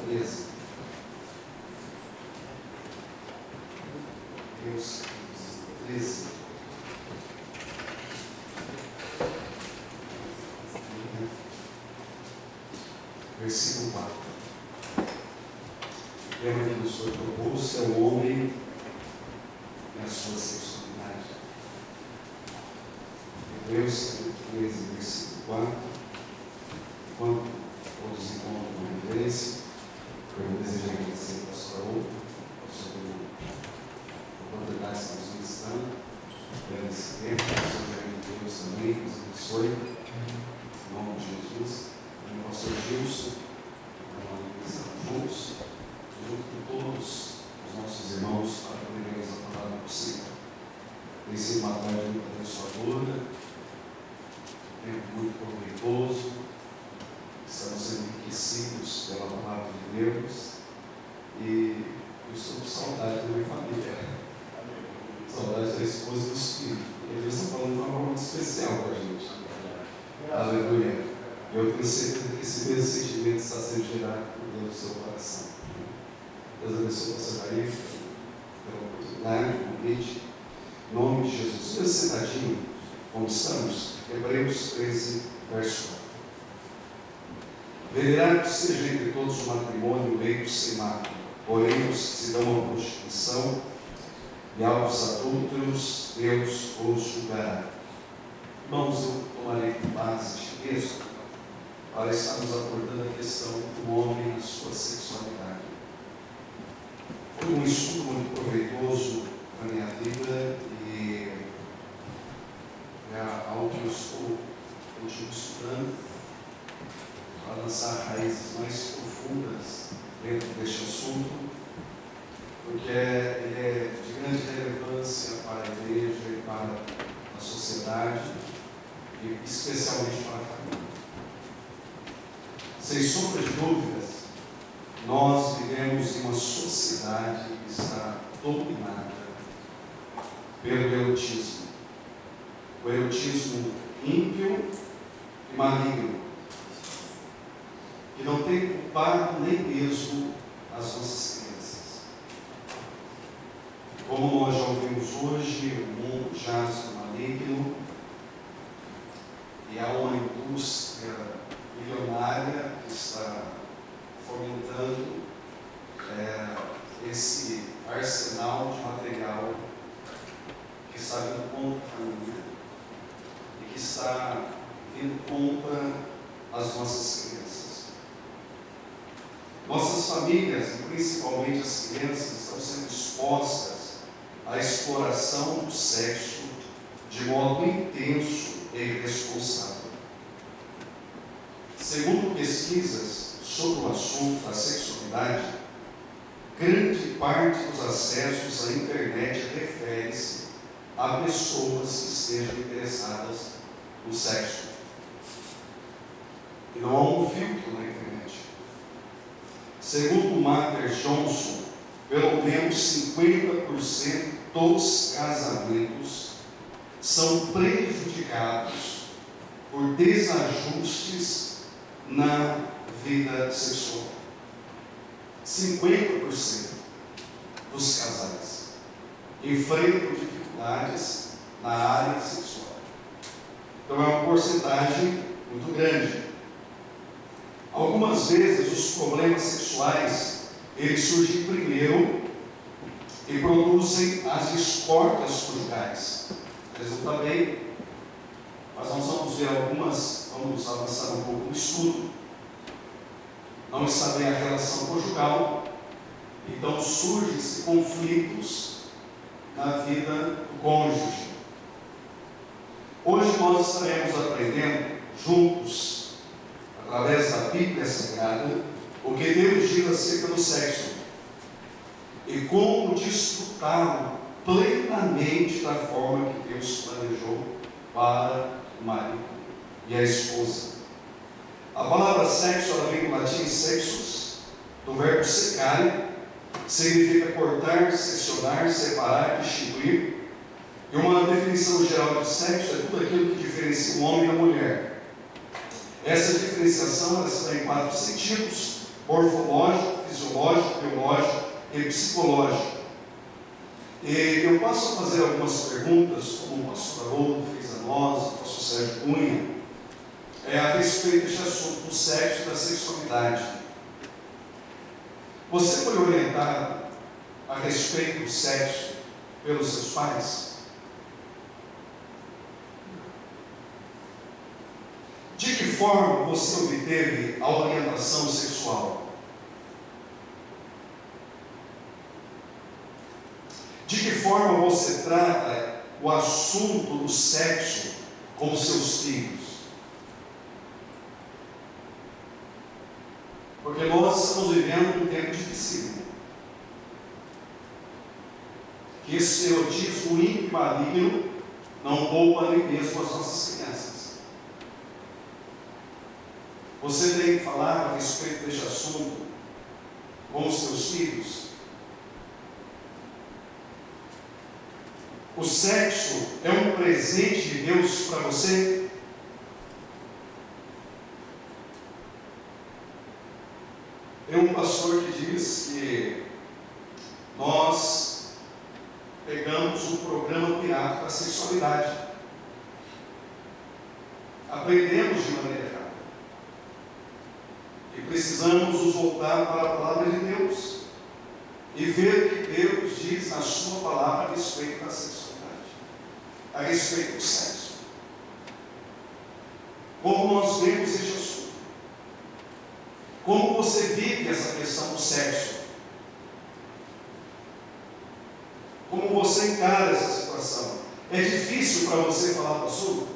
13. Hebreus 13. Versículo 4. O tema que nos foi proposto é o homem e a sua sexualidade. Hebreus 13, versículo 4. Enquanto todos encontram uma referência, eu desejo agradecer ao pastor Raul, sobre a oportunidade que estamos ministrando, pelo esse tempo, que Deus também nos abençoe, em nome de Jesus. O pastor Gilson, nós estamos juntos, junto com todos os nossos irmãos, para podermos a palavra do Senhor. Tem sido uma tarde muito abençoadora, tempo muito proveitoso, estamos sendo enriquecidos pela palavra de Deus e eu estou com saudade da minha família, saudade da esposa e dos filhos, porque Deus está falando de uma forma muito especial para a gente. Aleluia. Eu tenho certeza que esse mesmo sentimento está sendo gerado por Deus no seu coração. Deus abençoe o pastor Maria pela oportunidade, pelo convite. Em nome de Jesus. Mesmo sentadinho, como estamos, Hebreus 13, verso 4. Venerável seja entre todos o matrimônio leito sem mácula, porém os que se dão a prostituição e aos adúlteros, Deus os julgará. Irmãos, eu tomarei por base este texto para estarmos abordando a questão do homem e a sua sexualidade. Foi um estudo muito proveitoso para a minha vida e é algo que eu continuo estudando para lançar raízes mais profundas dentro deste assunto, porque ele é de grande relevância para a igreja e para a sociedade e especialmente para a família. Sem sombra de dúvidas, nós vivemos em uma sociedade que está dominada pelo erotismo. O erotismo ímpio e maligno, que não tem culpado nem mesmo as nossas crianças. Como nós já ouvimos hoje, o mundo jaz no maligno e há uma indústria milionária que está fomentando esse arsenal de material que está vindo contra a família e que está vindo contra as nossas crianças. Nossas famílias, e principalmente as crianças, estão sendo expostas à exploração do sexo de modo intenso e irresponsável. Segundo pesquisas sobre o assunto da sexualidade, grande parte dos acessos à internet refere-se a pessoas que estejam interessadas no sexo. E não há um filtro na internet. Segundo Mater Johnson, pelo menos 50% dos casamentos são prejudicados por desajustes na vida sexual. 50% dos casais enfrentam dificuldades na área sexual. Então é uma porcentagem muito grande. Algumas vezes os problemas sexuais eles surgem primeiro e produzem as discórdias conjugais. Resulta bem, mas nós vamos ver algumas, vamos avançar um pouco no estudo. Não está bem a relação conjugal, então surgem-se conflitos na vida do cônjuge. Hoje nós estaremos aprendendo juntos, através da Bíblia Sagrada, o que Deus diz acerca do sexo e como desfrutá-lo plenamente da forma que Deus planejou para o marido e a esposa. A palavra sexo, ela vem do latim sexus, do verbo secare, significa cortar, seccionar, separar, distinguir. E uma definição geral de sexo é tudo aquilo que diferencia o homem da mulher. Essa diferenciação ela está em 4 sentidos: morfológico, fisiológico, biológico e psicológico. E eu passo a fazer algumas perguntas, como o pastor Haroldo fez a nós, o pastor Sérgio Cunha, a respeito deste assunto do sexo e da sexualidade. Você foi orientado a respeito do sexo pelos seus pais? De que forma você obteve a orientação sexual? De que forma você trata o assunto do sexo com seus filhos? Porque nós estamos vivendo um tempo difícil. Que esse erotismo ímpio e maligno não poupa nem mesmo as nossas crianças. Você tem que falar a respeito deste assunto com os seus filhos? O sexo é um presente de Deus para você? Tem um pastor que diz que nós pegamos um programa pirata da sexualidade. Aprendemos de maneira errada. E precisamos nos voltar para a palavra de Deus e ver o que Deus diz na sua palavra a respeito da sexualidade, a respeito do sexo. Como nós vemos este assunto? Como você vive essa questão do sexo? Como você encara essa situação? É difícil para você falar do assunto?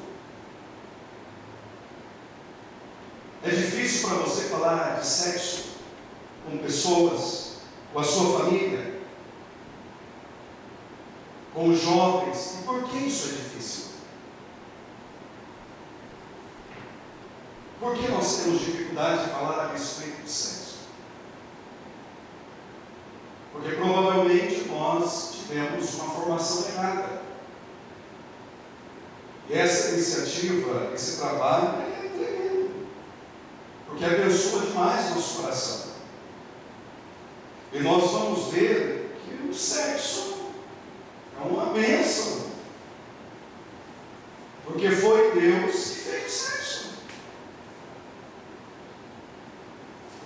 É difícil para você falar de sexo com pessoas, com a sua família, com os jovens? E por que isso é difícil? Por que nós temos dificuldade de falar a respeito do sexo? Porque provavelmente nós tivemos uma formação errada. E essa iniciativa, esse trabalho é tremendo. Porque abençoa demais nosso coração. E nós vamos ver que o sexo é uma bênção. Porque foi Deus que fez o sexo.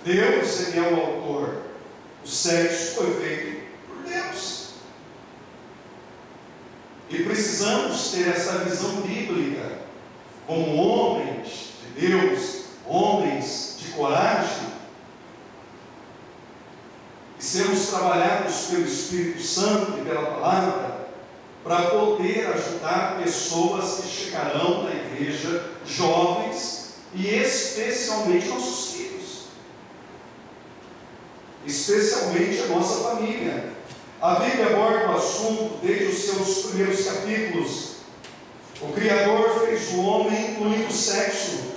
Deus, Ele é o autor. O sexo foi feito por Deus. E precisamos ter essa visão bíblica como homens de Deus, homens de coragem, e sermos trabalhados pelo Espírito Santo e pela palavra para poder ajudar pessoas que chegarão na igreja, jovens e especialmente nossos filhos, especialmente a nossa família. A Bíblia aborda o assunto desde os seus primeiros capítulos. O Criador fez o homem incluindo o sexo.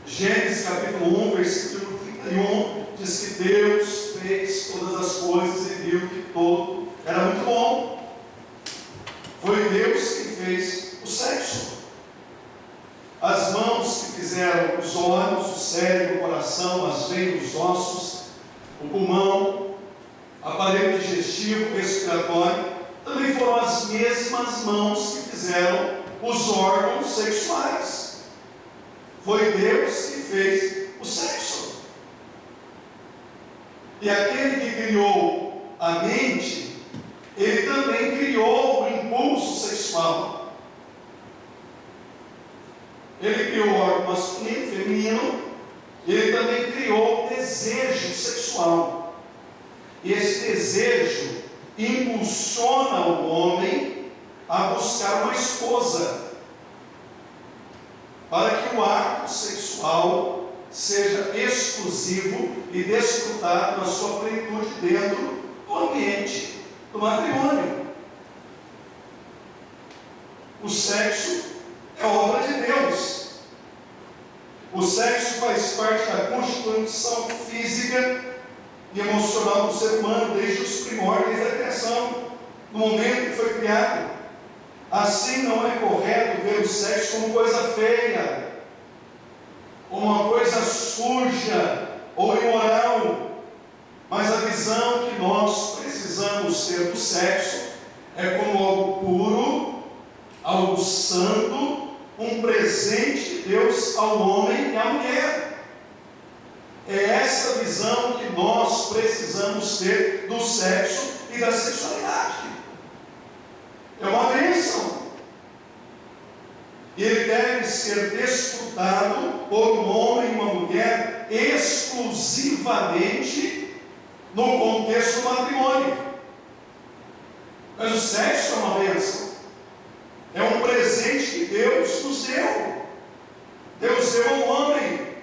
Gênesis capítulo 1, versículo 31, diz que Deus fez todas as coisas e viu que todo era muito bom. Foi Deus que fez o sexo. As mãos que fizeram os olhos, o cérebro, o coração, as veias, os ossos, o pulmão, aparelho digestivo, respiratório, também foram as mesmas mãos que fizeram os órgãos sexuais. Foi Deus que fez o sexo. E aquele que criou a mente, Ele também criou o impulso sexual. Ele criou o órgão masculino, feminino, e Ele também criou o desejo sexual. E esse desejo impulsiona o homem a buscar uma esposa, para que o ato sexual seja exclusivo e desfrutado na sua plenitude dentro do ambiente do matrimônio. O sexo é obra de Deus. O sexo faz parte da constituição física e emocional do ser humano desde os primórdios da criação, no momento que foi criado. Assim, não é correto ver o sexo como coisa feia, como uma coisa suja ou imoral. Deus ao homem e à mulher. É essa visão que nós precisamos ter do sexo e da sexualidade. É uma bênção. E ele deve ser desfrutado por um homem e uma mulher exclusivamente no contexto do matrimônio. Mas o sexo é uma bênção. É um presente que Deus nos deu. Deus deu ao homem.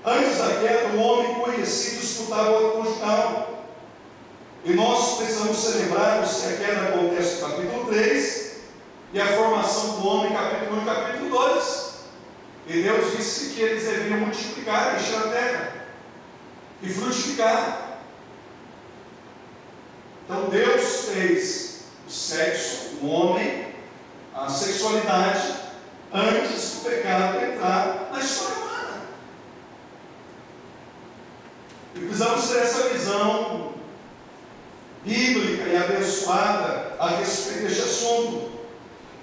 Antes da queda, o homem conhecido disputava o ato conjugal. E nós precisamos ser lembrados que a queda acontece no capítulo 3 e a formação do homem, capítulo 1 e capítulo 2. E Deus disse que eles deveriam multiplicar, encher a terra e frutificar. Então Deus fez o sexo, o homem, a sexualidade, antes do pecado entrar na história humana. E precisamos ter essa visão bíblica e abençoada a respeito deste assunto.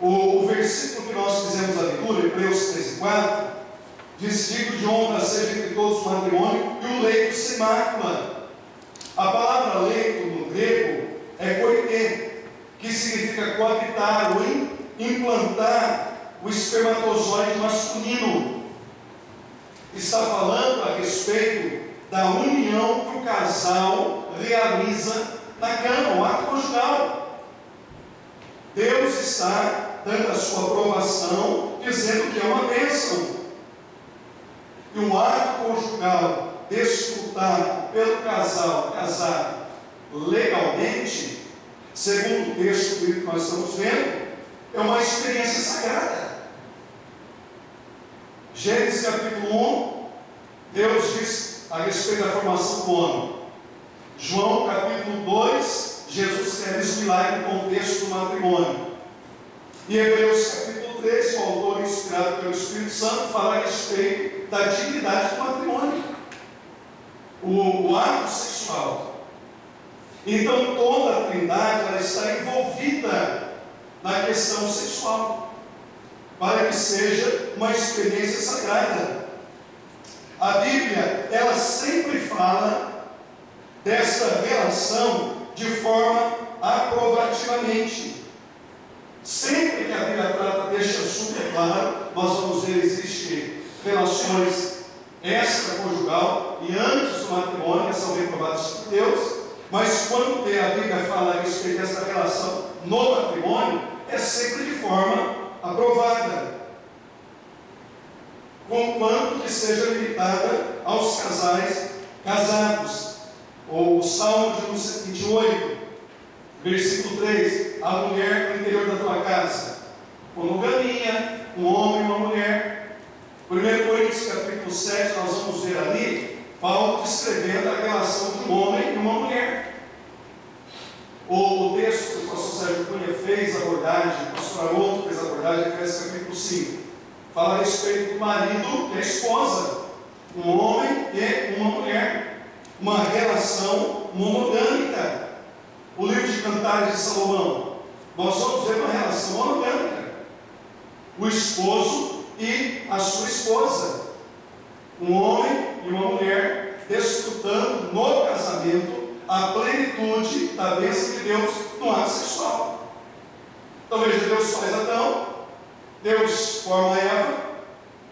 O versículo que nós fizemos a leitura, Hebreus 13:4, diz: digno de honra seja entre todos o matrimônio e o leito sem mácula. A palavra leito no grego é koité, que significa coabitar ou implantar o espermatozoide masculino. Está falando a respeito da união que o casal realiza na cama, o ato conjugal. Deus está dando a sua aprovação, dizendo que é uma bênção. E um ato conjugal desfrutado pelo casal casado legalmente, segundo o texto que nós estamos vendo, é uma experiência sagrada. Gênesis capítulo 1, Deus diz a respeito da formação do homem. João capítulo 2, Jesus quer isso milagre no contexto do matrimônio. E Hebreus capítulo 3, o autor inspirado pelo Espírito Santo fala a respeito da dignidade do matrimônio, o ato sexual. Então toda a Trindade ela está envolvida na questão sexual, para que seja uma experiência sagrada. A Bíblia ela sempre fala dessa relação de forma aprovativamente. Sempre que a Bíblia trata deste assunto, é claro, nós vamos ver que existem relações extraconjugal e antes do matrimônio, que são reprovadas por Deus, mas quando a Bíblia fala a respeito dessa relação no matrimônio, é sempre de forma aprovada, conquanto que seja limitada aos casais casados. O Salmo de 28, versículo 3: a mulher no interior da tua casa, monogamia, um homem e uma mulher. 1 Coríntios capítulo 7, nós vamos ver ali Paulo descrevendo a relação de um homem e uma mulher. O texto que o pastor Sérgio Cunha fez a abordagem, o pastor Haroldo fez a abordagem em Efésios capítulo 5, fala a respeito do marido e a esposa, um homem e uma mulher, uma relação monogâmica. O livro de Cantares de Salomão, nós vamos ver uma relação monogâmica, o esposo e a sua esposa, um homem e uma mulher desfrutando no casamento a plenitude da bênção de Deus no ato sexual. Então veja, Deus faz Adão, Deus forma Eva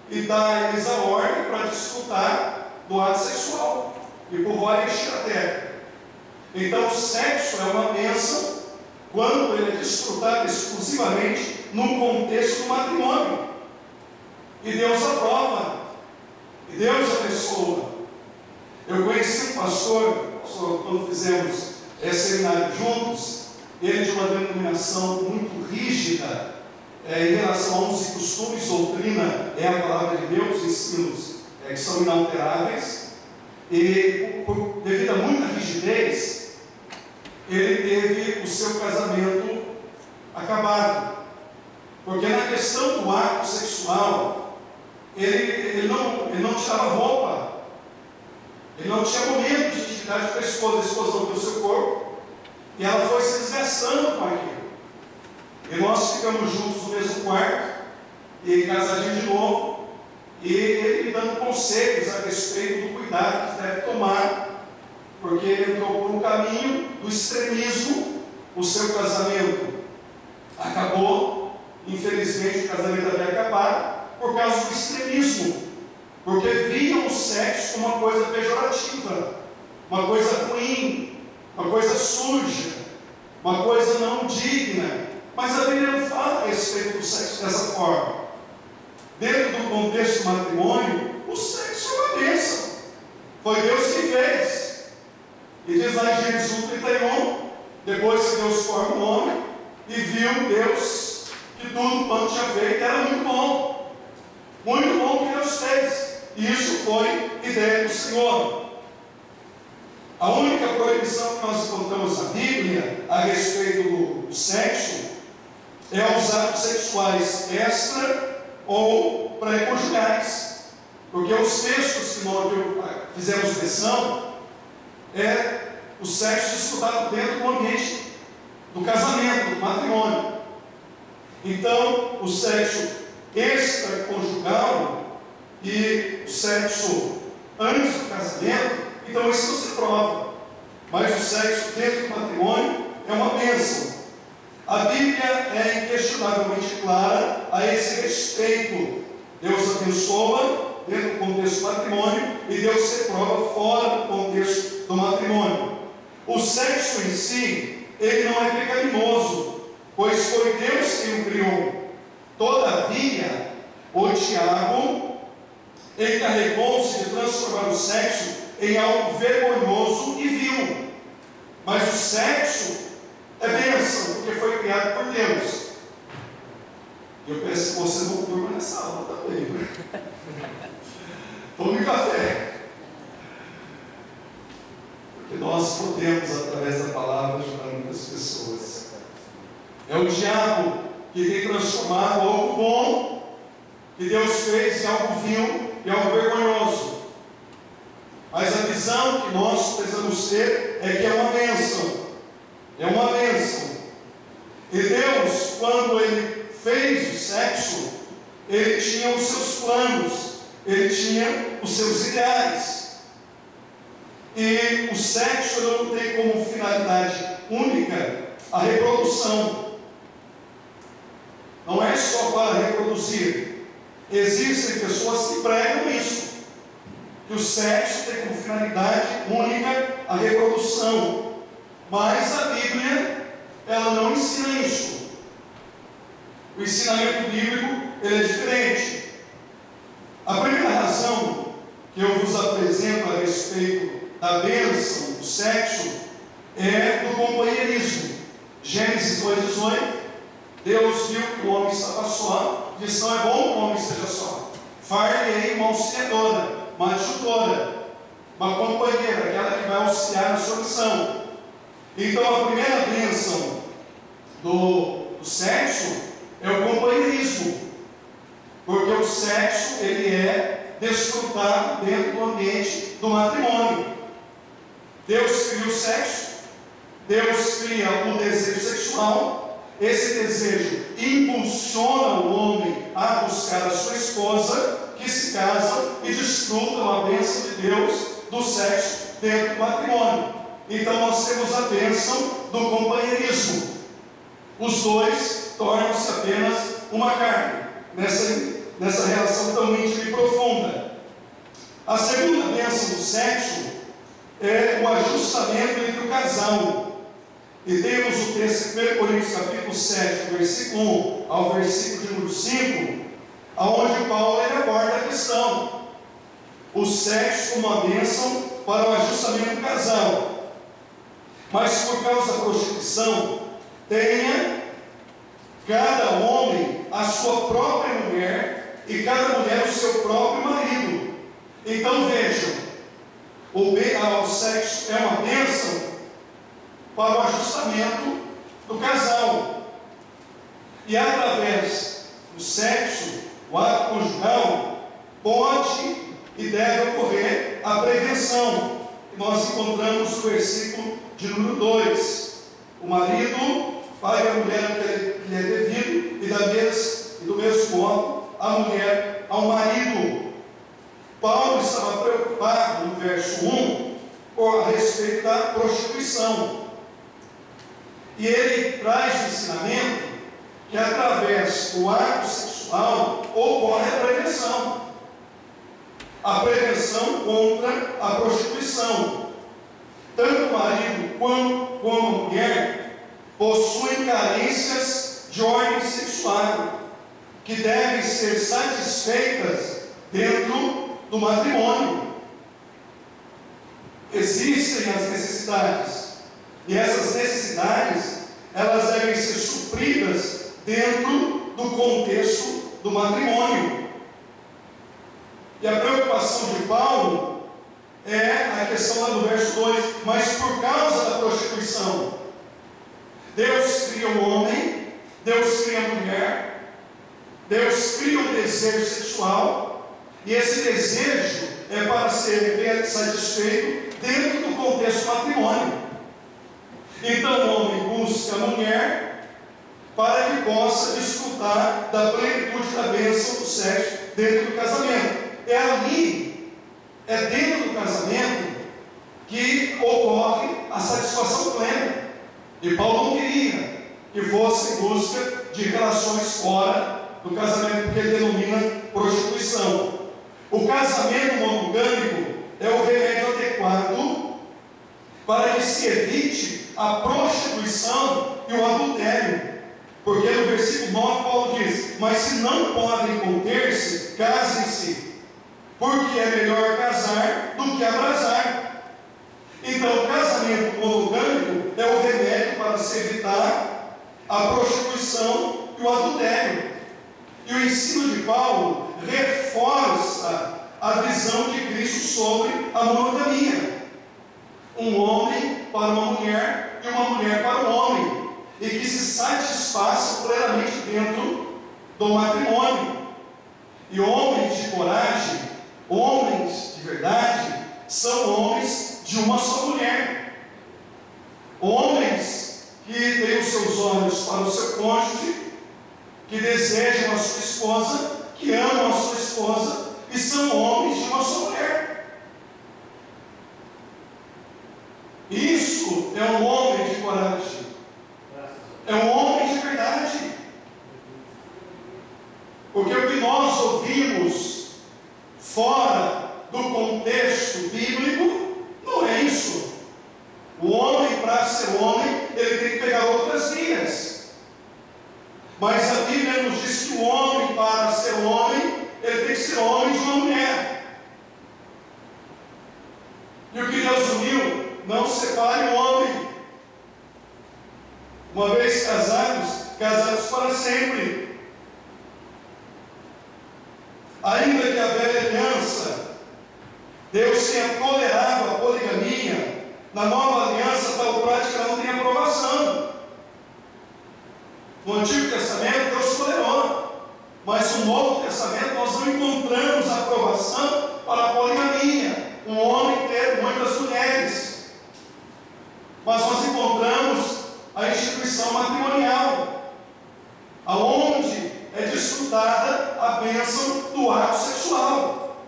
e dá a eles a ordem para desfrutar do ato sexual e povoar e encher a terra. Então o sexo é uma bênção quando ele é desfrutado exclusivamente no contexto do matrimônio. E Deus aprova, e Deus abençoa. Eu conheci um pastor, quando fizemos seminário juntos, ele de uma denominação muito rígida em relação a usos e costumes. Doutrina é a palavra de Deus, ensinos que são inalteráveis, e devido a muita rigidez, ele teve o seu casamento acabado, porque na questão do ato sexual, ele não tirava roupa, ele não tinha momento de intimidade com a esposa não viu o seu corpo, e ela foi se desgastando com aquilo. E nós ficamos juntos no mesmo quarto, e casadinho de novo, e ele dando conselhos a respeito do cuidado que deve tomar, porque ele entrou por um caminho do extremismo. O seu casamento acabou, infelizmente o casamento havia acabado por causa do extremismo, porque viam o sexo como uma coisa pejorativa, uma coisa ruim, uma coisa suja, uma coisa não digna. Mas a Bíblia não fala a respeito do sexo dessa forma. Dentro do contexto do matrimônio, o sexo é uma bênção, foi Deus que fez. E diz lá em Gênesis 1:31, depois que Deus forma o homem, e viu Deus que tudo quanto tinha feito era muito bom que Deus fez, e isso foi ideia do Senhor. A única proibição que nós encontramos na Bíblia a respeito do sexo é os atos sexuais extra ou pré-conjugais, porque os textos que nós fizemos menção é o sexo disputado dentro do ambiente do casamento, do matrimônio. Então, o sexo extraconjugal e o sexo antes do casamento, então isso não se prova. Mas o sexo dentro do matrimônio é uma bênção. A Bíblia é inquestionavelmente clara a esse respeito. Deus abençoa dentro do contexto do matrimônio e Deus reprova fora do contexto do matrimônio. O sexo em si, ele não é pecaminoso, pois foi Deus quem o criou. Todavia, o diabo encarregou-se de transformar o sexo em algo vergonhoso e vil. Mas o sexo é bênção, porque foi criado por Deus. E eu peço que você não durma nessa aula também, né? Tome café. Porque nós podemos, através da palavra, ajudar muitas pessoas. É o diabo que tem transformado algo bom que Deus fez em algo vil e algo vergonhoso. Mas a visão que nós precisamos ter é que é uma bênção. É uma bênção. E Deus, quando Ele fez o sexo, Ele tinha os seus planos, Ele tinha os seus ideais. E o sexo não tem como finalidade única a reprodução. Não é só para reproduzir. Existem pessoas que pregam isso, que o sexo tem como finalidade única a reprodução. Mas a Bíblia, ela não ensina isso. O ensinamento bíblico, ele é diferente. A primeira razão que eu vos apresento a respeito da bênção do sexo é do companheirismo. Gênesis 2:18, Deus viu que o homem estava só, disse: não é bom que o homem esteja só. Far-lhe-ei uma auxiliadora, uma ajutora, uma companheira, aquela que vai auxiliar na sua missão. Então a primeira bênção do sexo é o companheirismo, porque o sexo ele é desfrutado dentro do ambiente do matrimônio. Deus cria o sexo, Deus cria o desejo sexual, esse desejo impulsiona o homem a buscar a sua esposa, que se casa e desfrutam a bênção de Deus do sexo dentro do matrimônio. Então nós temos a bênção do companheirismo. Os dois tornam-se apenas uma carne, nessa relação tão íntima e profunda. A segunda bênção do sexo é o ajustamento entre o casal. E temos o texto de 1 Coríntios capítulo 7, versículo 1 ao versículo de número 5, onde Paulo ele aborda a questão. O sexo como uma bênção para o ajustamento do casal. Mas por causa da prostituição, tenha cada homem a sua própria mulher e cada mulher o seu próprio marido. Então vejam, o sexo é uma bênção para o ajustamento do casal. E através do sexo, o ato conjugal, pode e deve ocorrer a prevenção. Nós encontramos o versículo de número 2. O marido paga a mulher o que lhe é devido, e do mesmo modo a mulher ao marido. Paulo estava preocupado, no verso 1, a respeito da prostituição. E ele traz o ensinamento que através do ato sexual ocorre a prevenção. A prevenção contra a prostituição. Tanto o marido como a mulher possuem carências de ordem sexual que devem ser satisfeitas dentro do matrimônio. Existem as necessidades, e essas necessidades elas devem ser supridas dentro do contexto do matrimônio. E a preocupação de Paulo é a questão lá do verso 2: mas por causa da prostituição, Deus cria o homem, Deus cria a mulher, Deus cria o desejo sexual, e esse desejo é para ser satisfeito dentro do contexto do matrimônio. Então o homem busca a mulher para que possa desfrutar da plenitude da bênção do sexo dentro do casamento. É ali, é dentro do casamento que ocorre a satisfação plena. E Paulo não queria que fosse em busca de relações fora do casamento, porque ele denomina prostituição. O casamento monogâmico é o remédio adequado para que se evite a prostituição e o adultério. Porque no versículo 9 Paulo diz: mas se não podem conter-se, casem-se, porque é melhor casar do que abrasar. Então o casamento monogâmico é o remédio para se evitar a prostituição e o adultério. E o ensino de Paulo reforça a visão de Cristo sobre a monogamia. Um homem para uma mulher e uma mulher para o homem, e que se satisfaçam plenamente dentro do matrimônio. E homens de coragem, homens de verdade, são homens de uma só mulher. Homens que têm os seus olhos para o seu cônjuge, que desejam a sua esposa, que amam a sua esposa, e são homens de uma só mulher. Isso é um homem de coragem, é um homem de verdade. Porque o que nós ouvimos fora do contexto bíblico não é isso. O homem, para ser homem, ele tem que pegar outras vias. Mas a Bíblia nos diz que o homem, para ser homem, ele tem que ser homem de uma mulher. E o que Deus uniu, não separe o homem. Uma vez casados, casados para sempre. Ainda que a velha aliança, Deus tenha tolerado a poligamia, na nova aliança, tal prática não tem aprovação. No Antigo Testamento, Deus tolerou, mas no Novo Testamento nós não encontramos aprovação para a poligamia, um homem ter muitas mulheres. Mas nós encontramos a instituição matrimonial, aonde é desfrutada a bênção do ato sexual.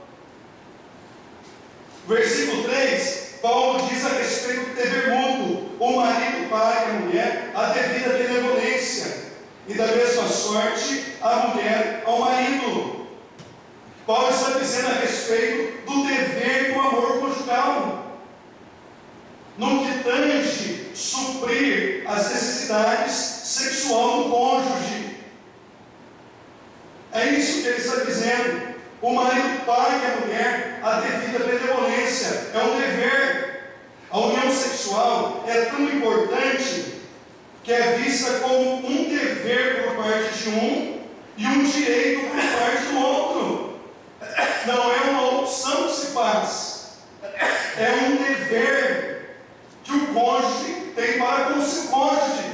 Versículo 3, Paulo diz a respeito do dever mútuo: o marido paga à mulher a devida benevolência, e da mesma sorte a mulher ao marido. Paulo está dizendo a respeito do dever do amor conjugal, no que tange suprir as necessidades sexuais do cônjuge. É isso que ele está dizendo. O marido paga à mulher a devida benevolência, é um dever. A união sexual é tão importante que é vista como um dever por parte de um e um direito por parte do outro. Não é uma opção que se faz, é um dever que o cônjuge tem para com o seu cônjuge.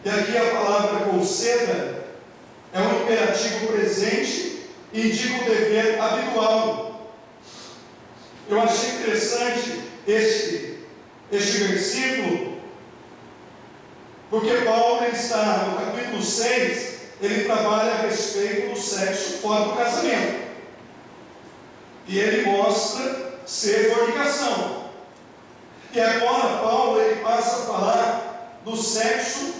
E aqui a palavra conceda é um imperativo presente e indica o dever habitual. Eu achei interessante este versículo, Porque Paulo está no capítulo 6, ele trabalha a respeito do sexo fora do casamento. E ele mostra ser fornicação. E agora Paulo ele passa a falar do sexo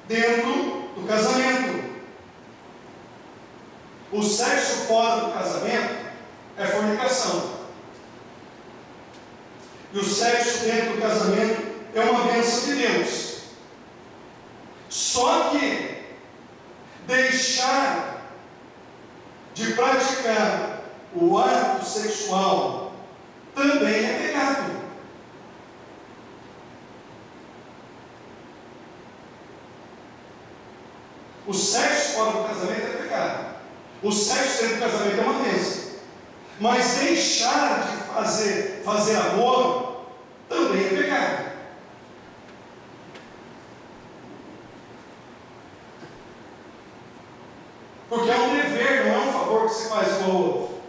dentro do casamento. O sexo fora do casamento é fornicação. E o sexo dentro do casamento é uma bênção de Deus. Só que deixar de praticar o ato sexual também é pecado. O sexo fora do casamento é pecado. O sexo dentro do casamento é uma bênção. Mas deixar de fazer amor também é pecado. Porque é um dever, não é um favor que se faz com o outro.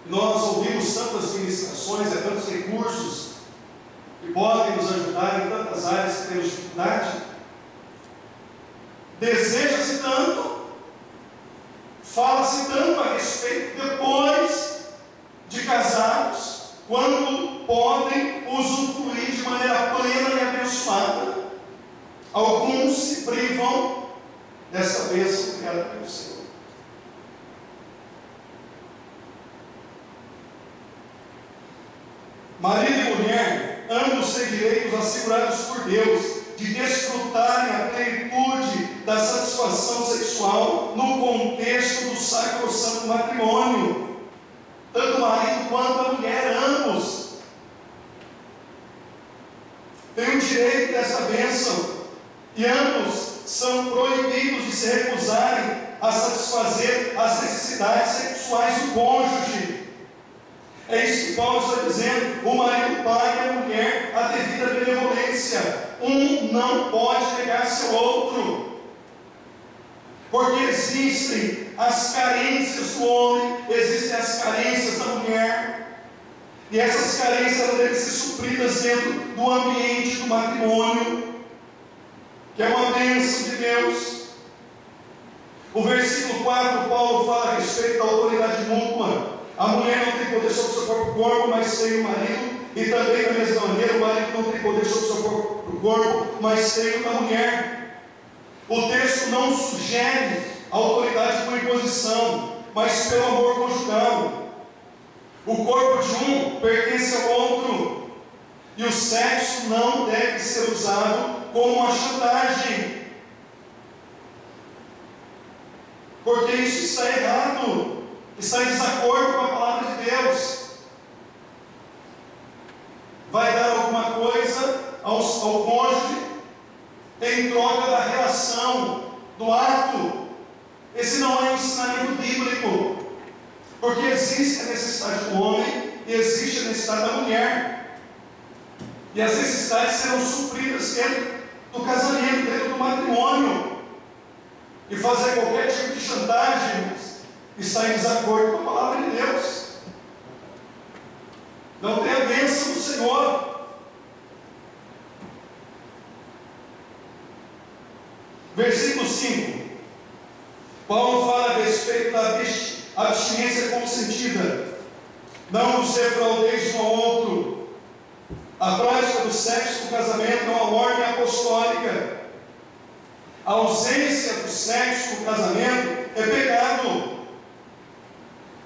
Nós ouvimos tantas ministrações, tantos recursos que podem nos ajudar em tantas áreas que temos dificuldade. Deseja-se tanto, fala-se tanto a respeito depois de casados, quando podem usufruir de maneira plena e abençoada. Alguns se privam dessa bênção criada pelo Senhor. Marido e mulher, ambos têm direitos assegurados por Deus de desfrutarem a plenitude da satisfação sexual no contexto do sacrossanto matrimônio. Tanto o marido quanto a mulher, ambos têm o direito dessa bênção. E ambos são proibidos de se recusarem a satisfazer as necessidades sexuais do cônjuge. É isso que Paulo está dizendo. O marido paga a mulher a devida benevolência. Um não pode negar-se ao outro. Porque existem as carências do homem, existem as carências da mulher. E essas carências devem ser supridas dentro do ambiente do matrimônio, que é uma bênção de Deus. O versículo 4, Paulo fala a respeito da autoridade mútua. A mulher não tem poder sobre o seu próprio corpo, mas tem o marido. E também da mesma maneira, o marido não tem poder sobre o seu próprio corpo, mas tem o da mulher. O texto não sugere a autoridade por imposição, mas pelo amor conjugal. O corpo de um pertence ao outro. E o sexo não deve ser usado como uma chantagem, porque isso está errado, está em desacordo com a palavra de Deus. Vai dar alguma coisa ao cônjuge em troca da relação, do ato. Esse não é um ensinamento bíblico, porque existe a necessidade do homem e existe a necessidade da mulher. E as necessidades serão supridas dentro do casamento, dentro do matrimônio. E fazer qualquer tipo de chantagem está em desacordo com a palavra de Deus. Não tem a bênção do Senhor. Versículo 5. Paulo fala a respeito da abstinência consentida. Não vos defraudeis um ao outro. A prática do sexo no casamento é uma ordem apostólica. A ausência do sexo no casamento é pecado.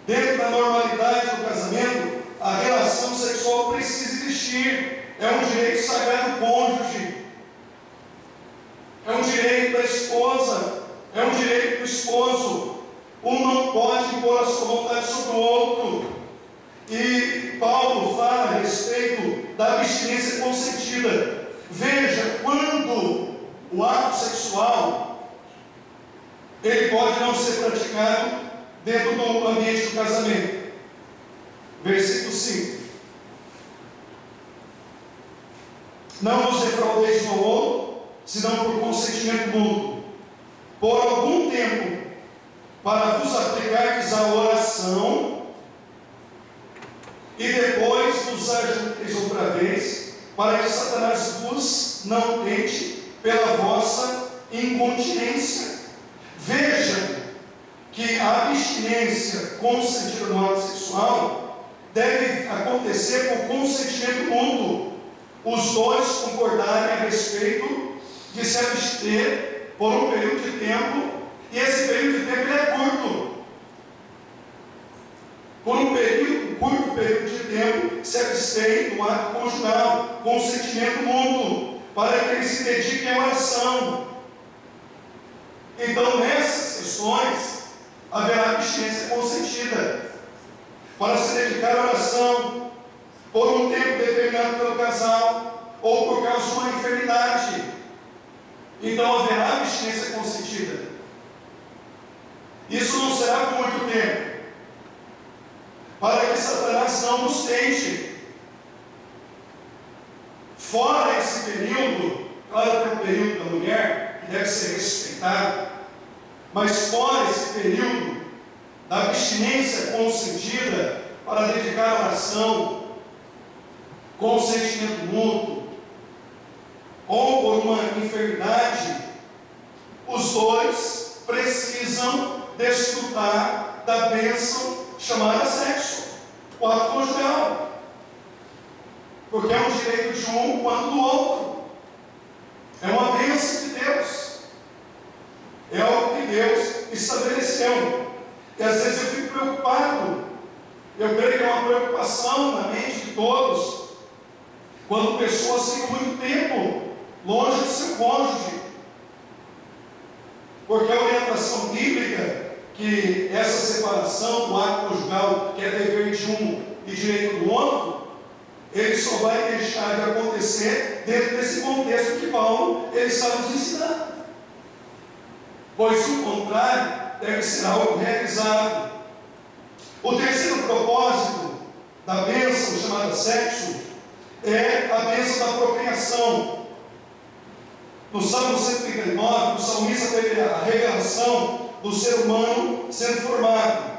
Dentro da normalidade do casamento, a relação sexual precisa existir. É um direito sagrado do cônjuge. É um direito da esposa. É um direito do esposo. Um não pode impor a sua vontade sobre o outro. E Paulo fala a respeito da abstinência consentida. Veja, quando o ato sexual ele pode não ser praticado dentro do ambiente do casamento. Versículo 5. Não vos defraudeis um ao outro, senão por consentimento mútuo, por algum tempo, para vos aplicardes à oração e depois vos ajunteis outra vez, para que Satanás vos não tente pela vossa incontinência. Vejam que a abstinência consentida no ato sexual deve acontecer por consentimento mútuo. Os dois concordarem a respeito de se abster por um período de tempo, e esse período de tempo é curto. Por um curto período de tempo, se abstém do ato conjugal, consentimento mútuo, para que eles se dediquem à oração. Então, nessas questões, haverá abstinência consentida, para se dedicar à oração, por um tempo determinado pelo casal, ou por causa de uma enfermidade. Então, haverá abstinência consentida. Isso não será por muito tempo, para que Satanás não nos tente. Fora esse período, claro que é o período da mulher, que deve ser respeitado, mas fora esse período da abstinência consentida para dedicar a oração, consentimento mútuo, ou por uma enfermidade, os dois precisam desfrutar da bênção chamada sexo, o ato conjugal, porque é um direito de um quanto do outro, é uma bênção de Deus, é algo que Deus estabeleceu. E às vezes eu fico preocupado, eu creio que é uma preocupação na mente de todos, quando pessoas ficam muito tempo longe do seu cônjuge, porque a orientação bíblica que essa separação do ato conjugal, que é dever de um e direito do outro, ele só vai deixar de acontecer dentro desse contexto que Paulo ele está nos ensinando, pois o contrário deve ser algo realizado. O terceiro propósito da bênção chamada sexo é a bênção da procriação. No Salmo 139, o salmista teve a revelação do ser humano sendo formado.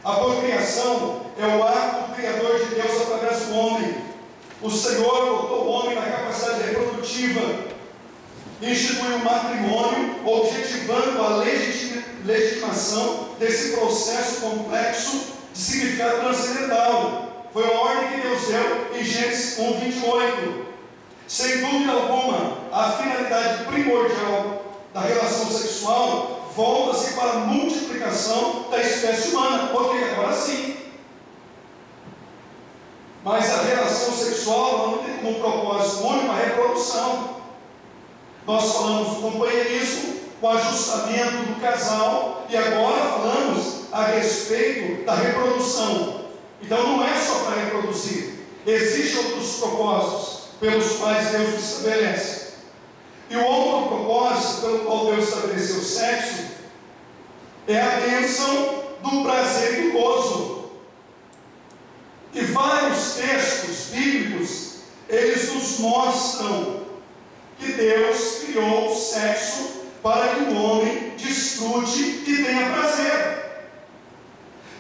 A procriação é o ato criador de Deus através do homem. O Senhor dotou o homem na capacidade reprodutiva, instituiu o matrimônio, objetivando a legitimação desse processo complexo de significado transcendental. Foi a ordem que Deus deu em Gênesis 1:28. Sem dúvida alguma, a finalidade primordial da relação sexual volta-se para a multiplicação da espécie humana, porque agora sim. Mas a relação sexual não tem como propósito único a reprodução. Nós falamos do companheirismo, o ajustamento do casal, e agora falamos a respeito da reprodução. Então não é só para reproduzir, existem outros propósitos pelos quais Deus estabelece. E o outro propósito pelo qual Deus estabeleceu o sexo é a bênção do prazer e do gozo. E vários textos bíblicos, eles nos mostram que Deus criou o sexo para que o homem desfrute e tenha prazer.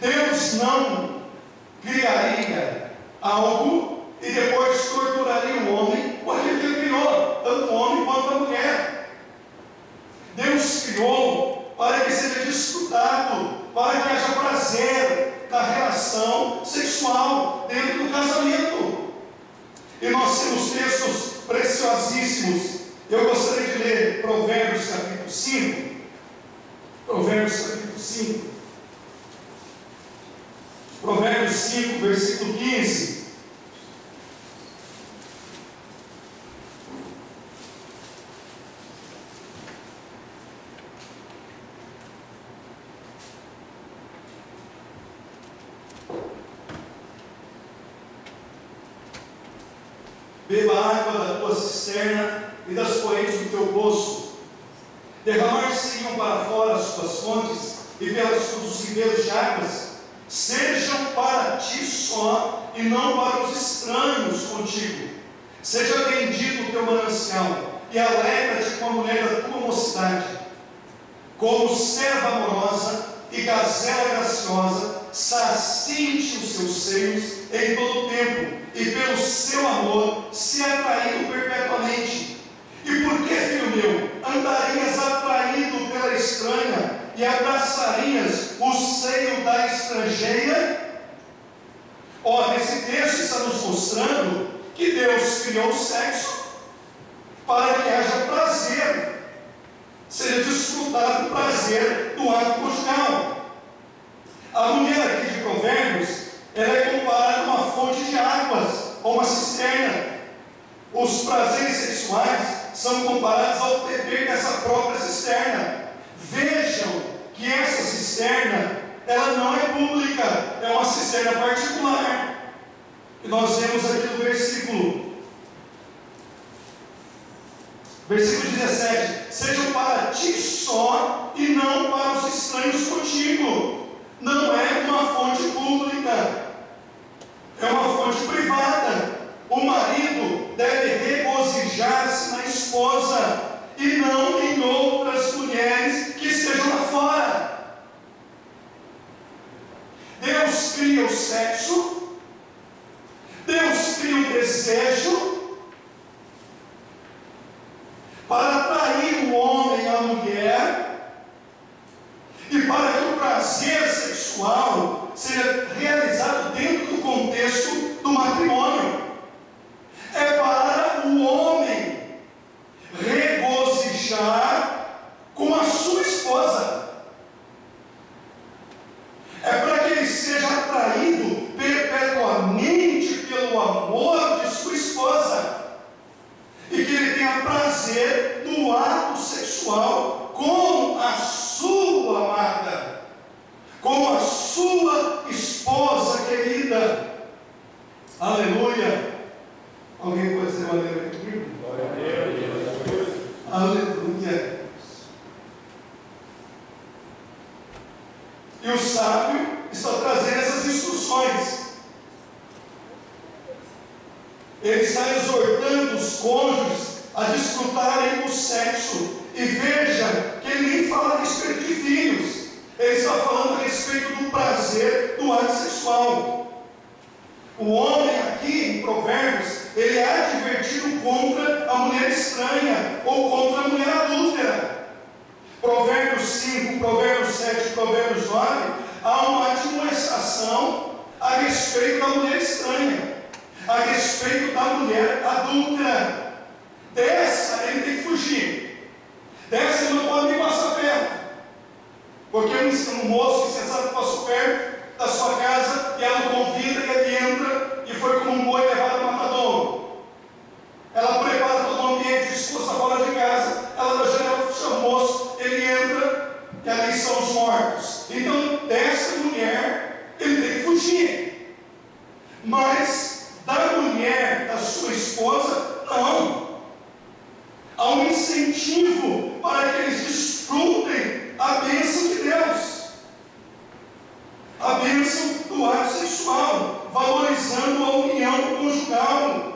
Deus não criaria algo e depois torturaria o homem com aquilo que ele criou, tanto o homem quanto a mulher. Deus criou para que seja desfrutado, para que haja prazer na relação sexual dentro do casamento. E nós temos textos preciosíssimos. Eu gostaria de ler Provérbios capítulo 5. Provérbios capítulo 5. Provérbios 5, versículo 15. Beba água da tua cisterna e das correntes do teu poço. Derramar-se-iam para fora as tuas fontes, e pelos teus ribeiros de águas. Sejam para ti só, e não para os estranhos contigo. Seja bendito o teu manancial, e alegra-te com a mulher da tua mocidade. Como serva amorosa, e e gazela graciosa, sacie os seus seios em todo o tempo, e pelo seu amor se atraindo perpetuamente. E por que, filho meu, andarias atraído pela estranha e abraçarias o seio da estrangeira? Ora, esse texto está nos mostrando que Deus criou o sexo para que haja prazer, seja desfrutado o prazer do ato conjugal. A mulher aqui de Provérbios, ela é comparada a uma fonte de águas, ou uma cisterna. Os prazeres sexuais são comparados ao beber dessa própria cisterna. Vejam que essa cisterna, ela não é pública, é uma cisterna particular. E nós vemos aqui no versículo 17: sejam para ti só e não para os estranhos contigo. Não é uma fonte pública, é uma fonte privada. O marido deve regozijar-se na esposa e não em outras mulheres que estejam lá fora. Deus cria o sexo, Deus cria o desejo para atrair o homem e a mulher, e para que o prazer sexual seja realizado dentro do contexto do matrimônio. É para o homem regozijar com a sua esposa. É para que ele seja atraído perpetuamente pelo amor de sua esposa, e que ele tenha prazer no ato sexual com a sua amada, com a sua esposa querida. Aleluia! Alguém pode dizer aleluia comigo? Aleluia! E o sábio está trazendo essas instruções. Ele está exortando os cônjuges a desfrutarem o sexo. E veja que ele nem fala a respeito de filhos, ele está falando a respeito do prazer do ato sexual. O homem aqui em Provérbios, ele é advertido contra a mulher estranha ou contra a mulher adúltera. Provérbios 5, Provérbios 7, Provérbios 9, há uma admoestação a respeito da mulher estranha, a respeito da mulher adúltera. Dessa ele tem que fugir, dessa ele não pode nem passar perto, porque um moço insensato passou perto da sua casa e ela o convida e ele entra, e foi como um boi levado ao matadouro. Ela prepara todo o ambiente, expulsa fora de casa, ela da janela chama o moço, ele entra e ali são os mortos. Então dessa mulher ele tem que fugir, mas da mulher, da sua esposa, não. Há um incentivo para que eles desfrutem a bênção de Deus, a bênção do ato sexual, valorizando a união conjugal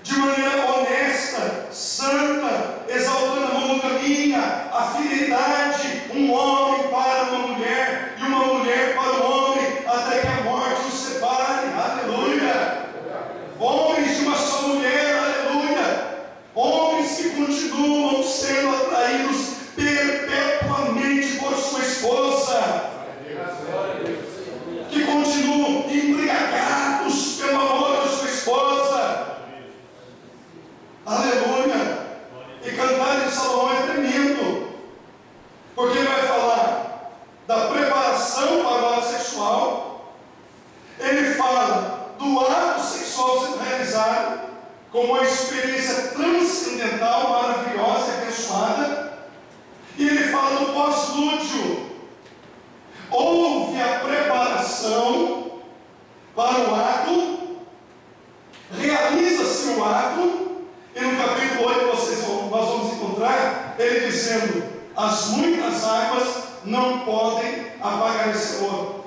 de maneira honesta, santa, exaltando a monogamia, a fidelidade, um homem para uma mulher e uma mulher para o homem, até que a morte os separe. Aleluia! Homens de uma só mulher, aleluia! Homens que continuam sendo atraídos perpetuamente por sua esposa, que continuam embriagados pelo amor de sua esposa. Aleluia! E cantar de Salomão é tremendo, porque ele vai falar da preparação para o ato sexual, ele fala do ato sexual sendo realizado como uma experiência transcendental, maravilhosa e abençoada, e ele fala do pós-lúdio. Houve a preparação para o ato, realiza-se o ato, e no capítulo 8 nós vamos encontrar ele dizendo: as muitas águas não podem apagar esse amor,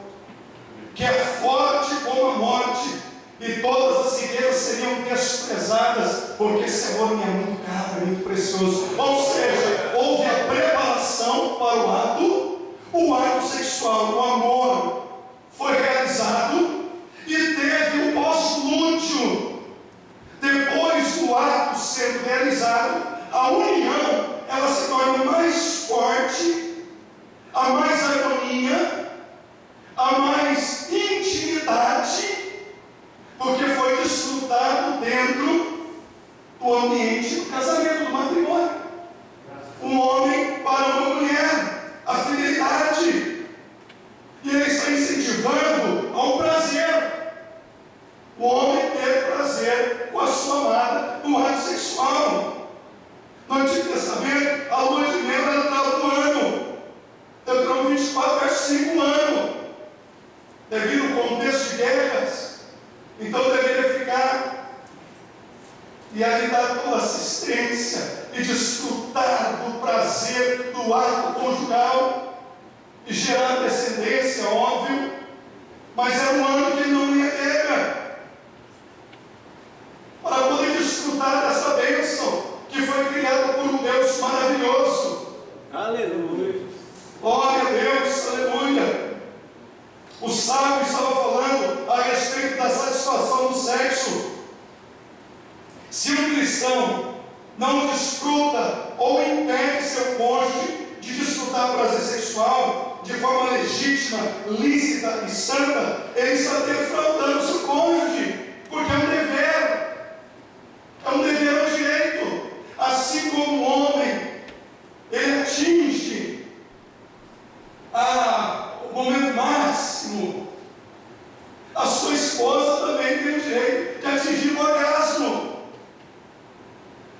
que é forte como a morte, e todas as riquezas seriam desprezadas, porque esse amor me é muito caro, é muito precioso. Ou seja, houve a preparação para o ato, o o ato sexual, o amor, foi realizado e teve o pós-lúdio. Depois do ato sendo realizado, a união, ela se torna mais forte, há mais harmonia, há mais intimidade, porque foi desfrutado dentro do ambiente do casamento, do matrimônio. Um homem para uma mulher, a fidelidade. E ele está incentivando ao prazer. O homem ter prazer com a sua amada no ato sexual. No Antigo Testamento, a lua de mel era dada no ano. Deuteronômio 24, verso 5, um ano. Devido ao contexto de guerras, então deveria ficar e ali dar toda assistência e desfrutar do prazer do ato conjugal e gerar descendência, óbvio, mas era um ano que ele não ia ter para poder desfrutar dessa bênção que foi criada por um Deus maravilhoso. Aleluia. Glória a Deus, aleluia. O sábio estava falando a respeito da satisfação do sexo. Se um cristão não desfruta ou impede seu cônjuge de desfrutar prazer sexual de forma legítima, lícita e santa, ele está defraudando seu cônjuge, porque é um dever, é um direito. Assim como o homem, ele atinge o momento máximo, a sua esposa também tem o direito de atingir o orgasmo.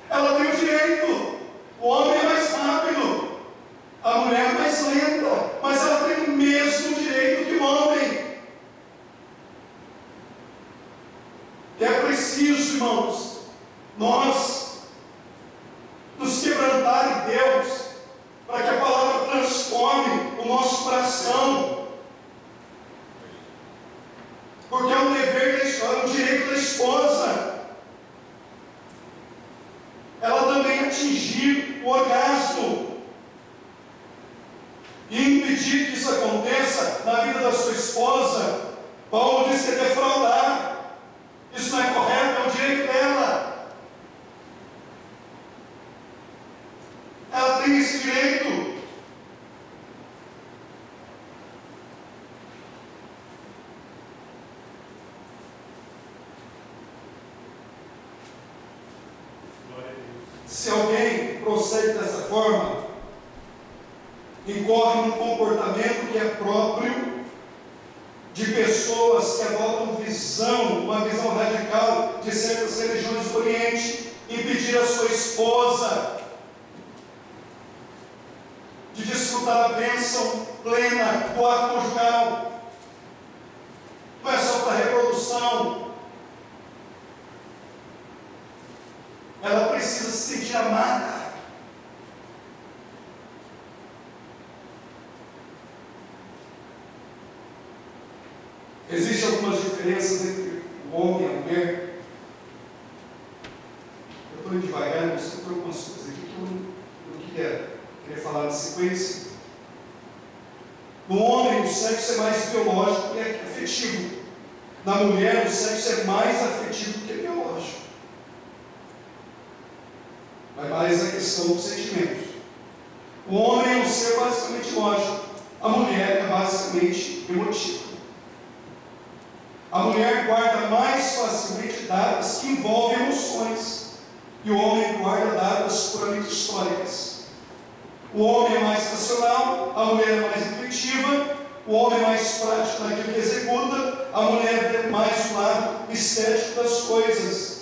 Ela tem o direito. O homem é mais rápido, a mulher é mais lenta, mas ela tem o mesmo direito que o homem. E é preciso, irmãos, nós nos quebrantar em Deus, para que a palavra transforme o nosso coração. Porque é um dever da esposa, é um direito da esposa. Ela também atingir o orgasmo e impedir que isso aconteça na vida da sua esposa. Paulo diz que é defraudar. Isso não é correto, é o direito dela. Ela tem esse direito. Se alguém procede dessa forma, incorre num comportamento que é próprio de pessoas que adotam uma visão radical de certas religiões do Oriente, impedir a sua esposa de desfrutar a bênção plena do ato conjugal. Não é só para reprodução. Ela precisa se sentir amada. Existem algumas diferenças entre o homem e a mulher. Eu estou indo devagar, mas eu estou com algumas coisas aqui que eu não queria falar na sequência. No homem, o sexo é mais biológico e afetivo. Na mulher, o sexo é mais afetivo do que biológico. Vai mais a questão dos sentimentos. O homem é um ser basicamente lógico. A mulher é basicamente emotiva. A mulher guarda mais facilmente datas que envolvem emoções. E o homem guarda datas puramente históricas. O homem é mais racional, a mulher é mais intuitiva. O homem é mais prático naquilo que executa, a mulher vê mais o lado estético das coisas.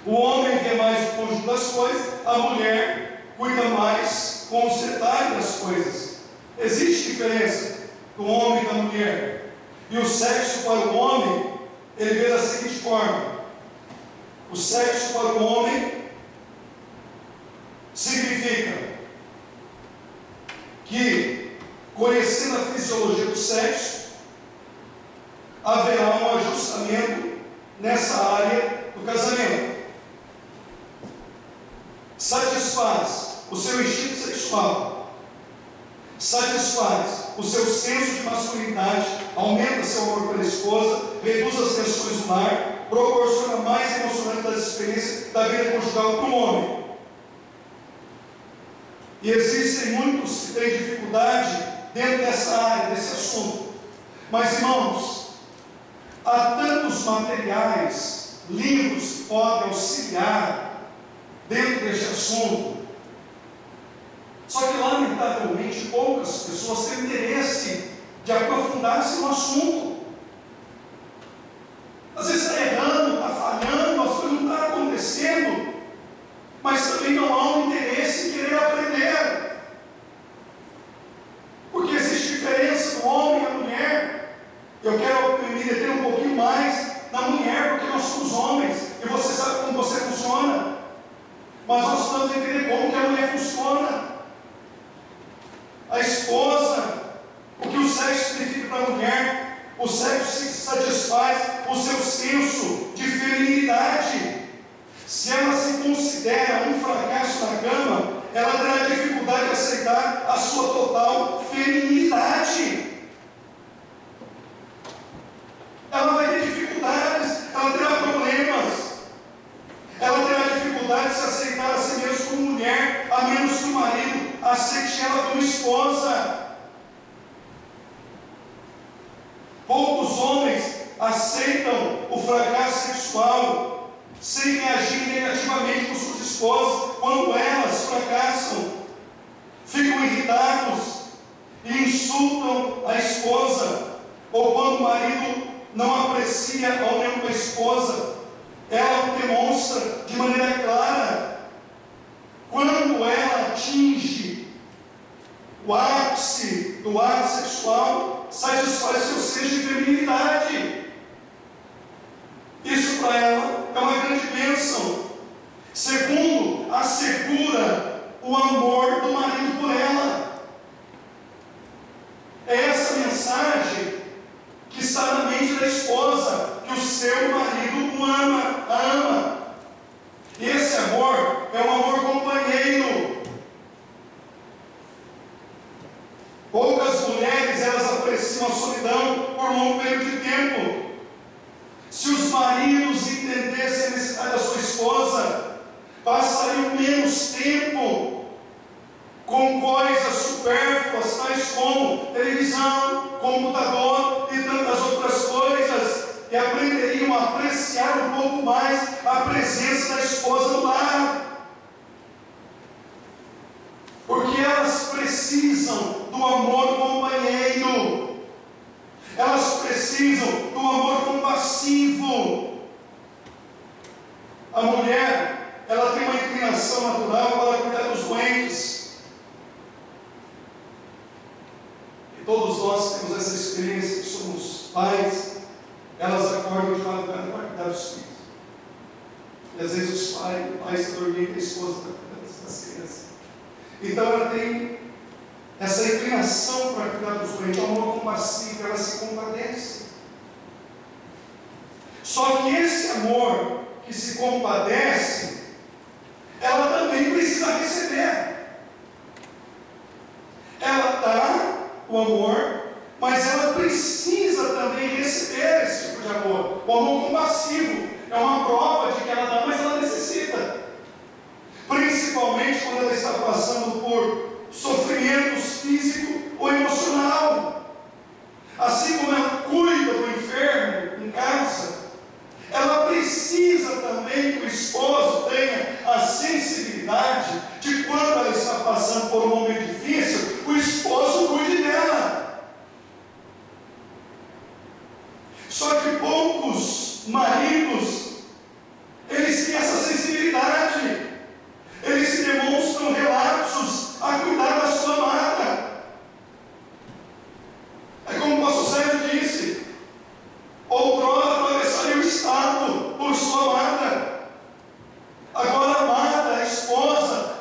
O homem vê mais o conjunto das coisas, a mulher cuida mais com os detalhes das coisas. Existe diferença do homem e da mulher. E o sexo para o homem, ele vê da seguinte forma: o sexo para o homem significa que, conhecendo a fisiologia do sexo, haverá um ajustamento nessa área do casamento. Satisfaz o seu instinto sexual satisfaz o seu senso de masculinidade, aumenta seu amor pela esposa, reduz as tensões do lar, proporciona mais emocionante das experiências da vida conjugal para o homem. E existem muitos que têm dificuldade dentro dessa área, desse assunto. Mas, irmãos, há tantos materiais, livros que podem auxiliar dentro deste assunto. Só que, lamentavelmente, poucas pessoas têm interesse de aprofundar-se no assunto. Às vezes está errando, está falhando, as coisas não estão acontecendo, mas também não há um interesse em querer aprender. Porque existe diferença do homem e da mulher. Eu quero me deter um pouquinho mais na mulher, porque nós somos homens, e você sabe como você funciona. Mas nós precisamos entender como que a mulher funciona. A esposa, o que o sexo significa para a mulher, o sexo satisfaz o seu senso de feminilidade. Se ela se considera um fracasso na cama, ela terá dificuldade de aceitar a sua total feminilidade. Ela vai ter dificuldades, ela terá problemas, ela terá dificuldade de se aceitar a si mesma como mulher, a menos que o marido aceite ela como esposa. Poucos homens aceitam o fracasso sexual sem reagir negativamente com suas esposas quando elas fracassam. Ficam irritados e insultam a esposa, ou quando o marido não aprecia a união com a esposa, ela demonstra de maneira clara. Quando ela atinge o ápice do ato sexual, satisfaz seu senso de feminilidade. Isso para ela é uma grande bênção. Segundo, assegura o amor do marido por ela. É essa mensagem que está na mente da esposa, que o seu marido o ama, a ama. E esse amor é um amor companheiro. Poucas mulheres, elas apreciam a solidão por um longo período de tempo. Se os maridos entendessem a necessidade da sua esposa, passariam menos tempo com coisas supérfluas, tais como televisão, computador e tantas outras coisas, e aprenderiam a apreciar um pouco mais a presença da esposa no lar. Porque elas precisam do amor companheiro, elas precisam do amor compassivo. A mulher, ela tem uma inclinação natural para cuidar dos doentes. E todos nós temos essa experiência, que somos pais. Elas acordam de madrugada para cuidar dos filhos. E às vezes o pai está dormindo e a esposa está cuidando das crianças. Então ela tem essa inclinação para cuidar dos doentes, o amor compassivo, ela se compadece. Só que esse amor que se compadece, ela também precisa receber. Ela dá o amor, mas ela precisa também receber esse tipo de amor. O amor compassivo é uma prova de que ela dá, mas ela necessita. Principalmente quando ela está passando por sofrimentos físico ou emocional. Assim como ela cuida do enfermo em casa, ela precisa também que o esposo tenha a sensibilidade de quando ela está passando por um momento difícil, o esposo cuide dela. Só que poucos maridos, eles têm essa sensibilidade. Eles se demonstram relapsos a cuidar da sua amada. É como o pastor Sérgio disse: outrora atravessaria o estado por sua amada. Agora a amada, a esposa,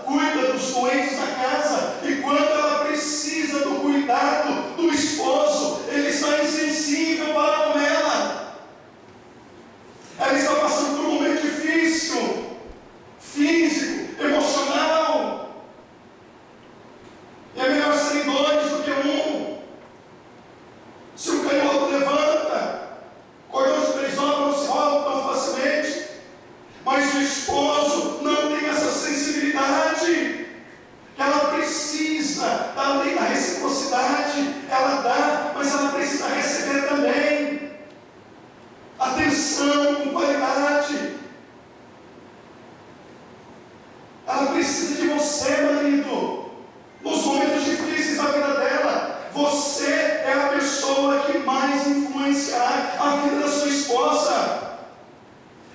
além da reciprocidade, ela dá, mas ela precisa receber também. Atenção com qualidade. Ela precisa de você, marido. Nos momentos difíceis da vida dela, você é a pessoa que mais influenciará a vida da sua esposa.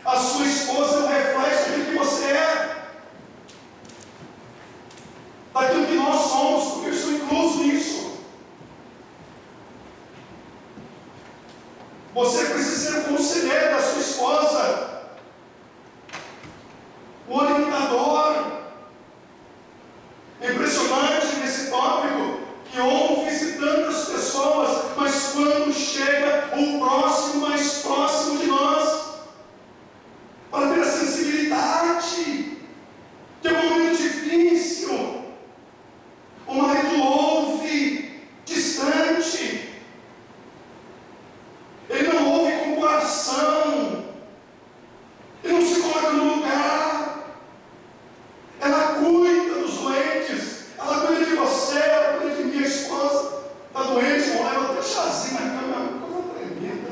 A sua esposa é o reflexo daquilo que você é, daquilo que nós somos, porque eu estou incluso nisso. Você precisa ser o conselheiro da sua esposa, o orientador. É impressionante nesse tópico que ouve-se tantas pessoas, mas quando chega o próximo, mais próximo de nós, para ter a sensibilidade, que é um momento difícil, o marido ouve distante, ele não ouve com o coração, ele não se coloca no lugar. Ela cuida dos doentes, ela cuida de você, ela cuida de minha esposa. Está doente, irmão, leva até chazinho na cama, coisa tremenda.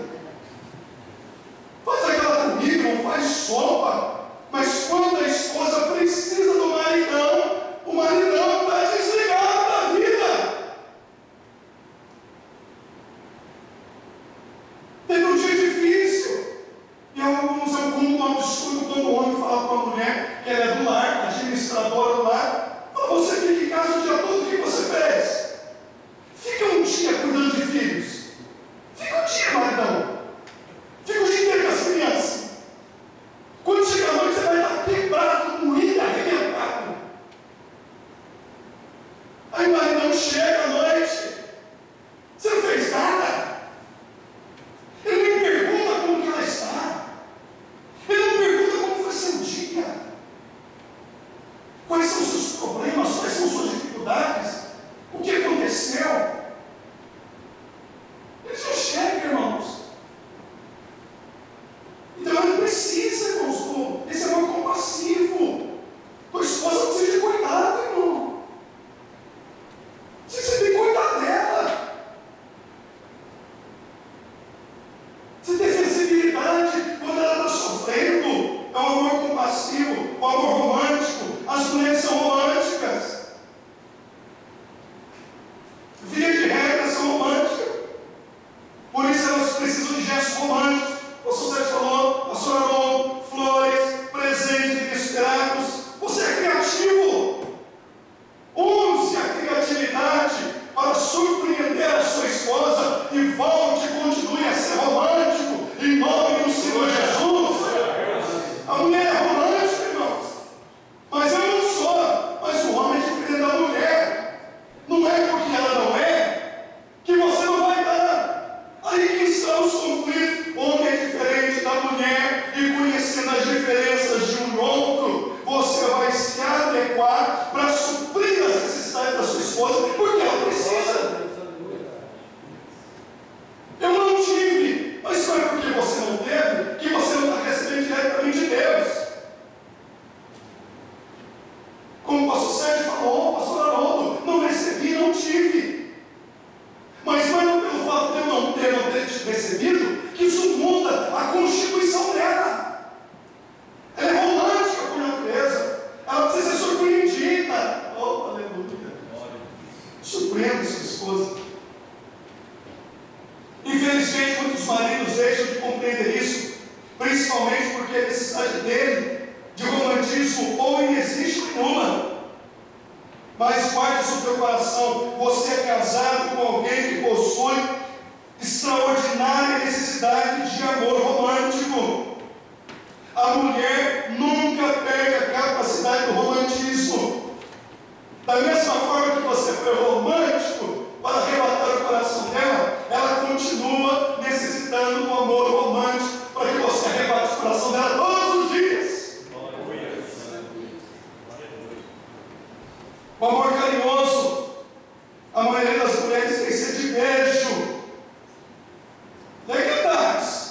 Faz aquela comida, não faz sopa, mas quando a esposa precisa do maridão, o maridão está desligado da vida. Teve um dia difícil, e alguns é um absurdo quando o homem fala com a mulher que ela é do lar, administradora do lar, fala: você fica em casa o dia todo, o que você fez? Fica um dia cuidando de filhos, fica um dia, maridão, fica o dia inteiro com as crianças. Quando chega a noite, você vai estar quebrado, moído, arrebentado. Aí o maridão chega à noite, você não fez nada. Ele nem pergunta como que ela está. Ele não pergunta como foi seu dia. Quais são os seus problemas, quais são as suas dificuldades, o que aconteceu. Ele não chega, irmãos. Então ele precisa, irmãos, esse amor compassivo. Tua esposa precisa de cuidado, irmão. Você tem que cuidar dela. Você tem sensibilidade quando ela está sofrendo. É um amor compassivo, um amor romântico. As mulheres são românticas. Via de regra são românticas. Por isso elas precisam de gestos românticos. O pastor Sérgio falou, pastor Haroldo, flores, presentes inesperados. Você é criativo. Use a criatividade para surpreender a sua esposa e volte e continue a ser romântico em nome do Senhor Jesus. A mulher é romântica, irmãos, mas eu não sou. Mas o homem é diferente da mulher. Não é porque ela não é que você não vai dar. Aí que estão os conflitos. O homem é diferente da mulher, e conhecendo as diferenças de um e outro, você vai se adequar para suprir as necessidades da sua esposa, porque ela precisa. Eu não tive, mas não é porque você não teve que você não está recebendo diretamente de Deus. Como o pastor Sérgio falou, o pastor Haroldo, não recebi, não tive. Mas não é pelo fato de eu não ter recebido que isso muda a constituição dela. Ela é romântica por natureza. Ela precisa ser surpreendida. Oh, aleluia. Surpreenda sua esposa. Infelizmente, muitos maridos deixam de compreender isso, principalmente porque a necessidade dele de romantismo ou inexiste nenhuma. Mas guarde isso no teu coração: você é casado com alguém que possui extraordinária necessidade de amor romântico. A mulher nunca perde a capacidade do romantismo. Da mesma forma que você foi romântico para arrebatar o coração dela, ela continua necessitando do amor romântico para que você arrebate o coração dela todos os dias. O amor carinhoso, a maioria das mulheres tem sede de beijo. Legalidades.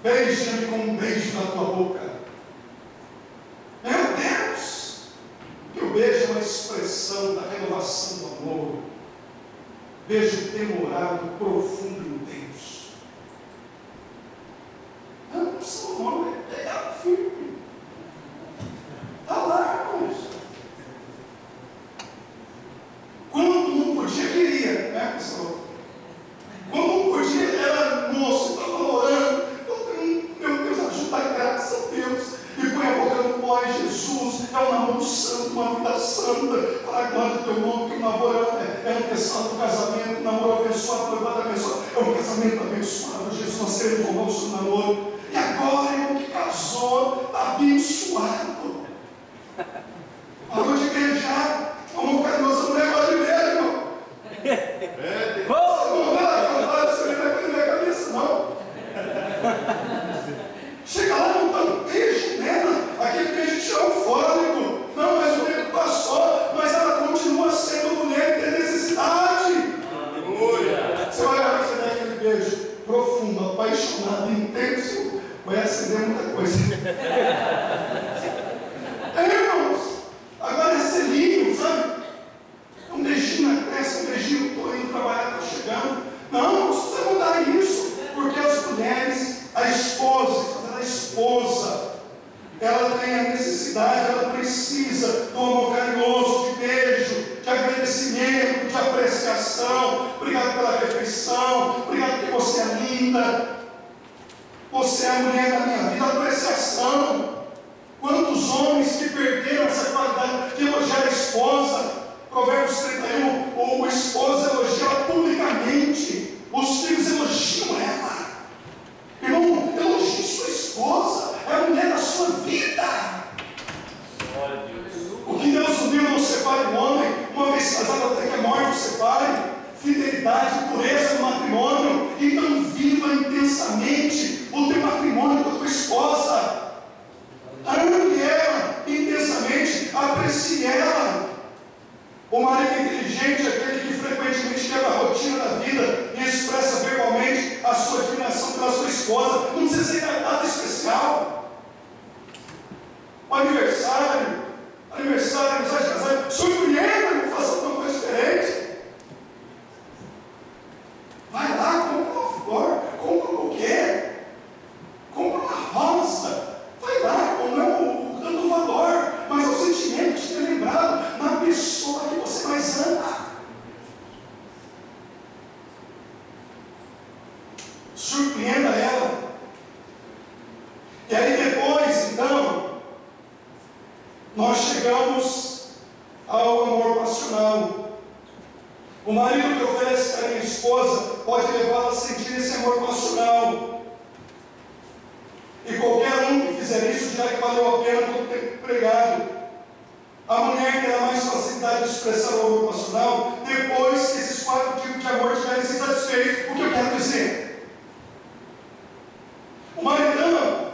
Beija-me com um beijo na tua boca. Meu Deus! Que o beijo uma expressão da renovação do amor. Beijo demorado, profundo e intenso. Não precisa o nome, é pegar firme. Está lá, irmãos. Quando não podia, queria, né, pessoal? Quando não podia, era moço, estava orando. Meu Deus, ajuda a graça a Deus. E põe a boca no pó em Jesus. É um namoro santo, uma vida santa. Para a glória do teu nome, que o namoro é um questão do casamento. O namoro abençoado, noivado abençoado. É um casamento abençoado. Jesus, nós queremos roubar o seu namoro. E agora, irmão, que casou, está abençoado. Parou de beijar. Amor carinhoso, a mulher gosta de ver, irmão. Você não vai cantar, você não vai na minha cabeça, não. Chega lá, não está um beijo nela, aquele beijo tira o fôlego. Não, mas o tempo passou, mas ela continua sendo mulher e tem necessidade. Aleluia. Você vai olhar, você dá aquele beijo profundo, apaixonado, intenso, vai acender muita coisa. Irmãos, agora é selinho, sabe? Um beijinho na testa, um beijinho, estou indo trabalhar, estou chegando. Não, não precisa mudar isso, porque as mulheres, a esposa, ela tem a necessidade, ela precisa do amor carinhoso, de beijo, de agradecimento, de apreciação. Obrigado pela refeição, obrigado porque você é linda, você é a mulher da minha vida, apreciação. Quantos homens que perderam essa qualidade de elogiar a esposa? Provérbios 31, o esposo elogia ela publicamente, os filhos elogiam ela. Irmão, elogie sua esposa, é a mulher da sua vida. O que Deus uniu não separe o homem, uma vez casado até que a morte o separe. Fidelidade, pureza no matrimônio. Então viva intensamente o teu matrimônio com a tua esposa. Ame ela intensamente, aprecie ela. O marido inteligente é aquele que frequentemente quebra a rotina da vida e expressa verbalmente a sua admiração pela sua esposa. Não precisa ser data especial. O aniversário, amizade, casamento, surpreenda, não faça alguma coisa diferente. Vai lá, compra uma flor, compra um buquê, compra uma rosa. Vai lá, não é o tanto valor, mas é o sentimento de ter lembrado na pessoa que você mais ama. Surpreenda ela. E aí depois, então, nós chegamos ao amor passional. O marido que oferece carinho à esposa pode levá-la a sentir esse amor passional. E qualquer um que fizer isso dirá que valeu a pena todo o tempo empregado. A mulher terá mais facilidade de expressar o amor passional depois que esses 4 tipos de amor estiverem satisfeitos. O que eu quero dizer? O maridão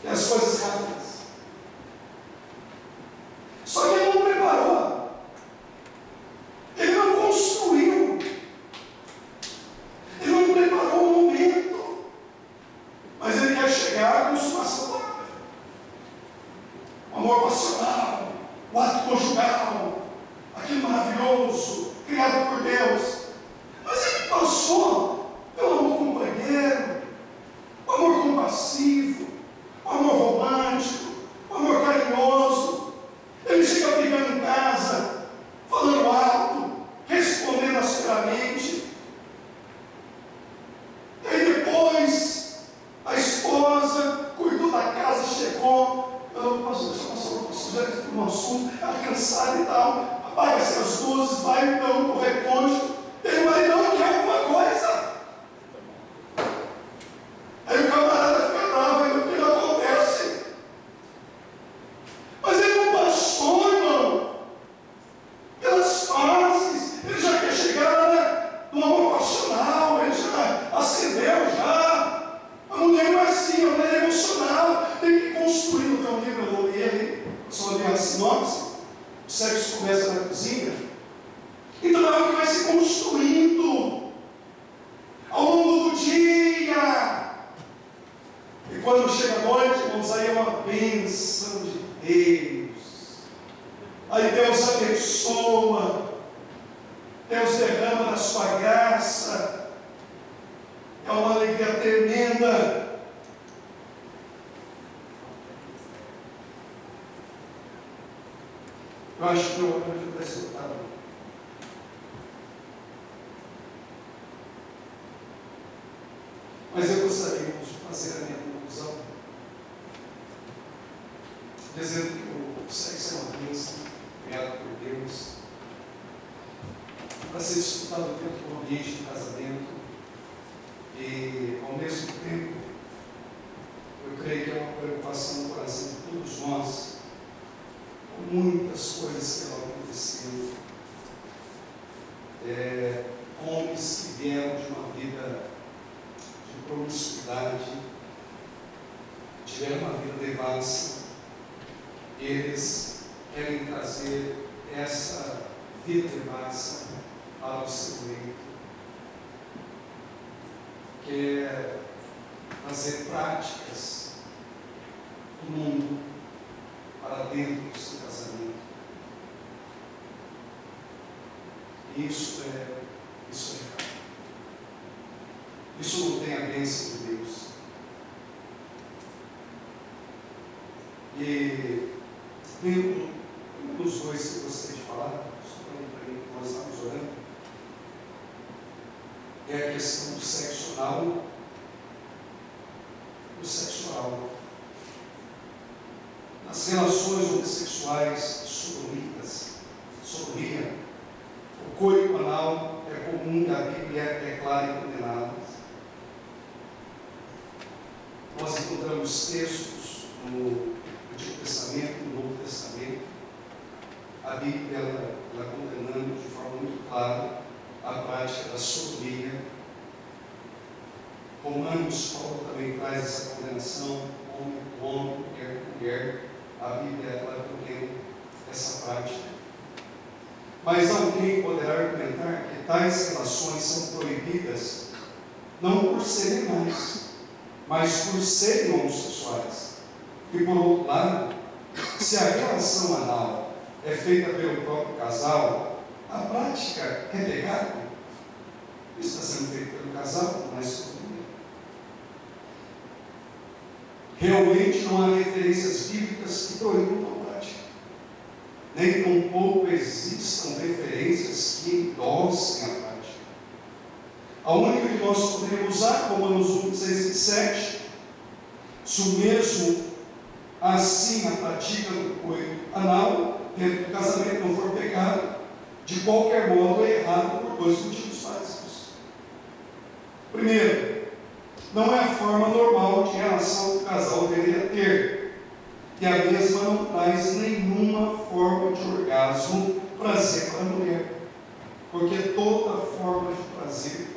quer as coisas rápidas. Só que ele não preparou. Ele não construiu. Ele não preparou o momento. Mas ele quer chegar à consumação da obra. O amor passional, o ato conjugal, aquilo maravilhoso, criado por Deus. Mas ele passou pelo amor companheiro, o amor compassivo, o amor romântico, o amor carinhoso. Ele chega brigando em casa, falando alto, respondendo asperamente. E aí depois, a esposa cuidou da casa, chegou. Pastor, um assunto, ela cansada e tal, apaga-se as luzes, vai então para o recôndito, e aí o marido não quer alguma coisa. Aí o camarada fica bravo, aí o que não acontece. Mas ele não passou, irmão, pelas fases, ele já quer chegar, né, no amor passional, ele já acendeu já. A mulher não é assim, a mulher é emocional, tem que construir. No teu livro, eu li ele, só li a sinopse, o sexo começa na cozinha. Então é algo que vai se construindo ao longo do dia. E quando chega a noite, irmãos, aí é uma bênção de Deus. Aí Deus abençoa, Deus derrama da sua graça, é uma alegria tremenda. Eu acho que meu olho está escutado. Mas eu gostaria de fazer a minha conclusão, dizendo que o sexo é uma bênção criada por Deus, para ser escutado dentro do ambiente do casamento, e ao mesmo tempo, eu creio que é uma preocupação no coração de todos nós, com muitas coisas que vão acontecendo. Homens que vieram de uma vida de promiscuidade, tiveram uma vida devassa, eles querem trazer essa vida devassa para o seu leito, quer fazer práticas do mundo para dentro do seu casamento. Isso é errado. Isso não tem a bênção de Deus. E tem os dois que eu gostaria de falar, só para mim, nós estamos orando, é a questão do sexo oral. O sexo oral. Nas relações homossexuais sodomia, o coito anal é comum e a Bíblia é clara e condenada. Nós encontramos textos no Antigo Testamento, no Novo Testamento, a Bíblia ela condenando de forma muito clara a prática da sodomia. Romanos, Paulo também traz essa condenação, homem com homem, mulher com mulher. A Bíblia ela condena essa prática. Mas alguém poderá argumentar que tais relações são proibidas não por serem mais, mas por serem homossexuais. E por outro lado, se a relação anal é feita pelo próprio casal, a prática é pecado. Isso está sendo feito pelo casal, mas por mulher. Realmente não há referências bíblicas que proíbam a prática. Nem tampouco existam referências que endossem a prática. A única que nós poderíamos usar, Romanos 1, 6 e 7, se o mesmo assim a prática do coito anal dentro do casamento não for pecado, de qualquer modo é errado por dois motivos básicos. Primeiro, não é a forma normal de relação que o casal deveria ter, e a mesma não traz nenhuma forma de orgasmo, prazer para a mulher, porque toda forma de prazer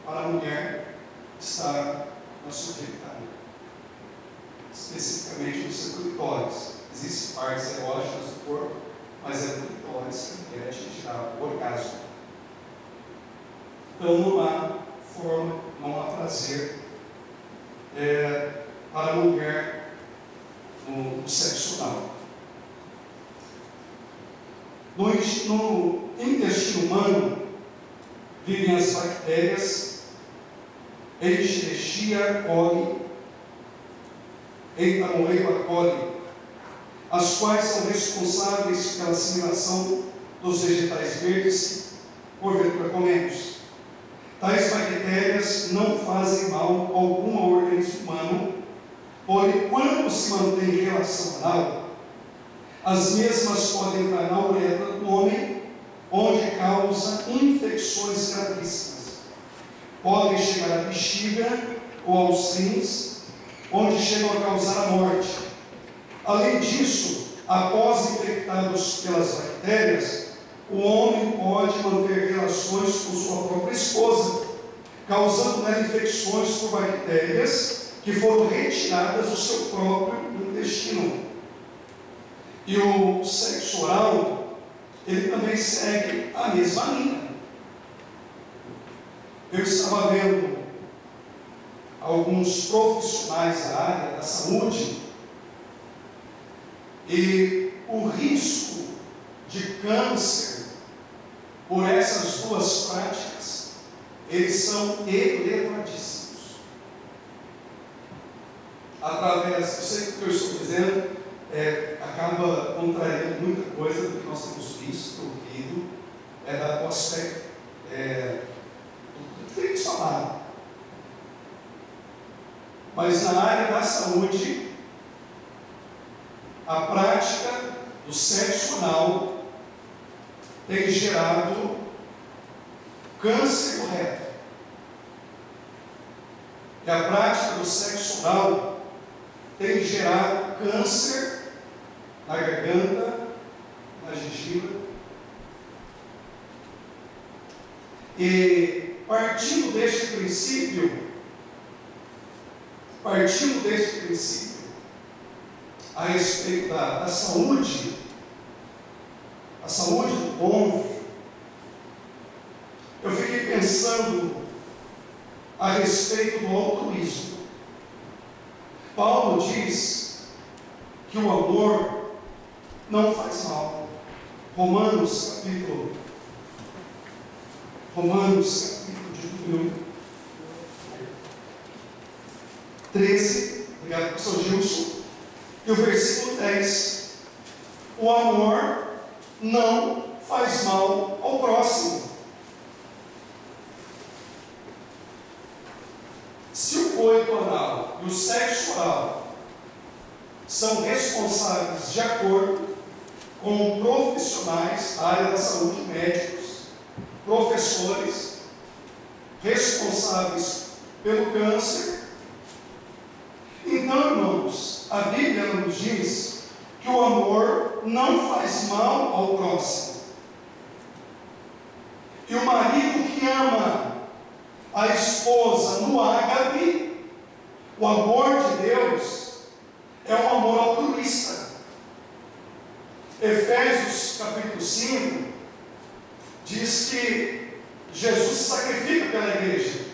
para a mulher está na sua genitália, especificamente no seu clitóris. Existem partes erógenas do corpo, mas é no clitóris que a mulher atingirá o orgasmo. Então não há forma, não há prazer para a mulher no sexo anal. No intestino humano vivem as bactérias Escherichia coli, Entamoeba coli, as quais são responsáveis pela assimilação dos vegetais verdes porventura comemos. Tais bactérias não fazem mal algum ao organismo humano, porém, quando se mantém em relação anal, as mesmas podem entrar na uretra do homem, onde causa infecções gravíssimas. Podem chegar à bexiga ou aos rins, onde chegam a causar a morte. Além disso, após infectados pelas bactérias, o homem pode manter relações com sua própria esposa, causando nela infecções por bactérias que foram retiradas do seu próprio intestino. E o sexo oral, ele também segue a mesma linha. Eu estava vendo alguns profissionais da área da saúde, e o risco de câncer por essas duas práticas, eles são elevadíssimos. Através, eu sei que o que eu estou dizendo acaba contrariando muita coisa do que nós temos visto, ouvido, do aspecto do direito solar. Mas na área da saúde, a prática do sexo anal tem gerado câncer do reto. E a prática do sexo anal tem gerado câncer na garganta, na gengiva. E partindo deste princípio, a respeito da saúde, a saúde do cônjuge, eu fiquei pensando a respeito do altruísmo. Paulo diz que o amor não faz mal. Romanos capítulo de 13, obrigado, pastor Gilson, e o versículo 10, o amor não faz mal ao próximo. Se o coito anal e o sexo oral são responsáveis de acordo com profissionais da área da saúde, médicos, professores, responsáveis pelo câncer, então, irmãos, a Bíblia nos diz que o amor não faz mal ao próximo. E o marido que ama a esposa no ágape, o amor de Deus é um amor altruísta. Efésios capítulo 5 diz que Jesus se sacrifica pela igreja.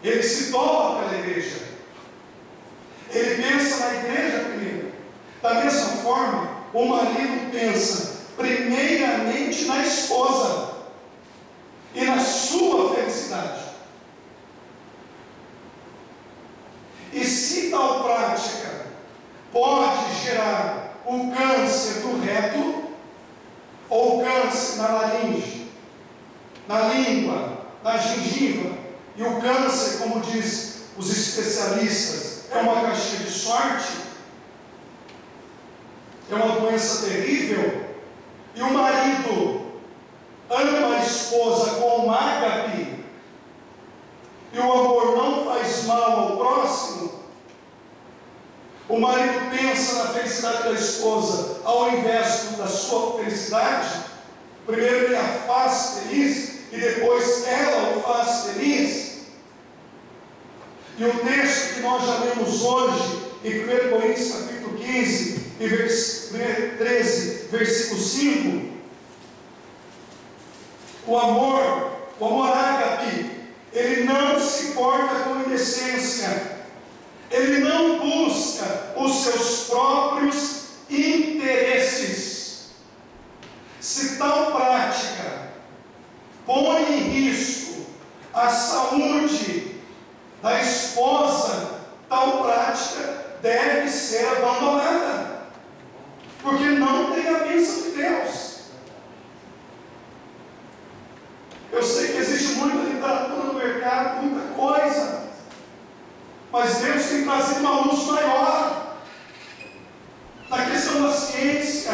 Ele se doa pela igreja. Ele pensa na igreja primeiro. Da mesma forma, o marido pensa primeiramente na esposa e na sua felicidade. E se tal prática pode gerar o câncer do reto, ou câncer na laringe, na língua, na gengiva, e o câncer, como diz os especialistas, é uma caixinha de sorte, é uma doença terrível, e o marido ama a esposa com ágape, e o amor não faz mal ao próximo, o marido pensa na felicidade da esposa ao invés da sua felicidade. Primeiro ele a faz feliz e depois ela o faz feliz. E o texto que nós já lemos hoje em 1 Coríntios capítulo 15 e 13, versículo 5, o amor ágape, ele não se porta com indecência. Ele não busca os seus próprios interesses. Se tal prática põe em risco a saúde da esposa, tal prática deve ser abandonada, porque não tem a bênção de Deus. Eu sei que existe muita literatura no mercado, muita coisa, mas Deus tem trazido uma luz maior na questão da ciência.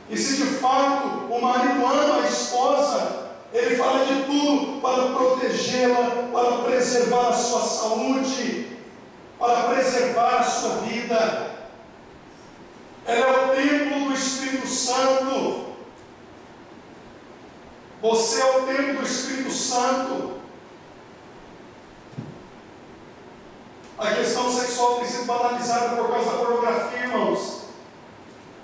E se de fato o marido ama a esposa, ele fala de tudo para protegê-la, para preservar a sua saúde, para preservar a sua vida. Ela é o templo do Espírito Santo. Você é o templo do Espírito Santo. A questão sexual tem sido banalizada por causa da pornografia, irmãos.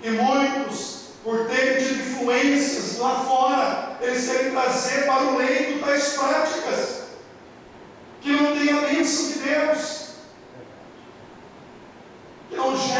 E muitos, por terem tido influências lá fora, eles querem trazer para o leito tais práticas que não têm a bênção de Deus, que não geram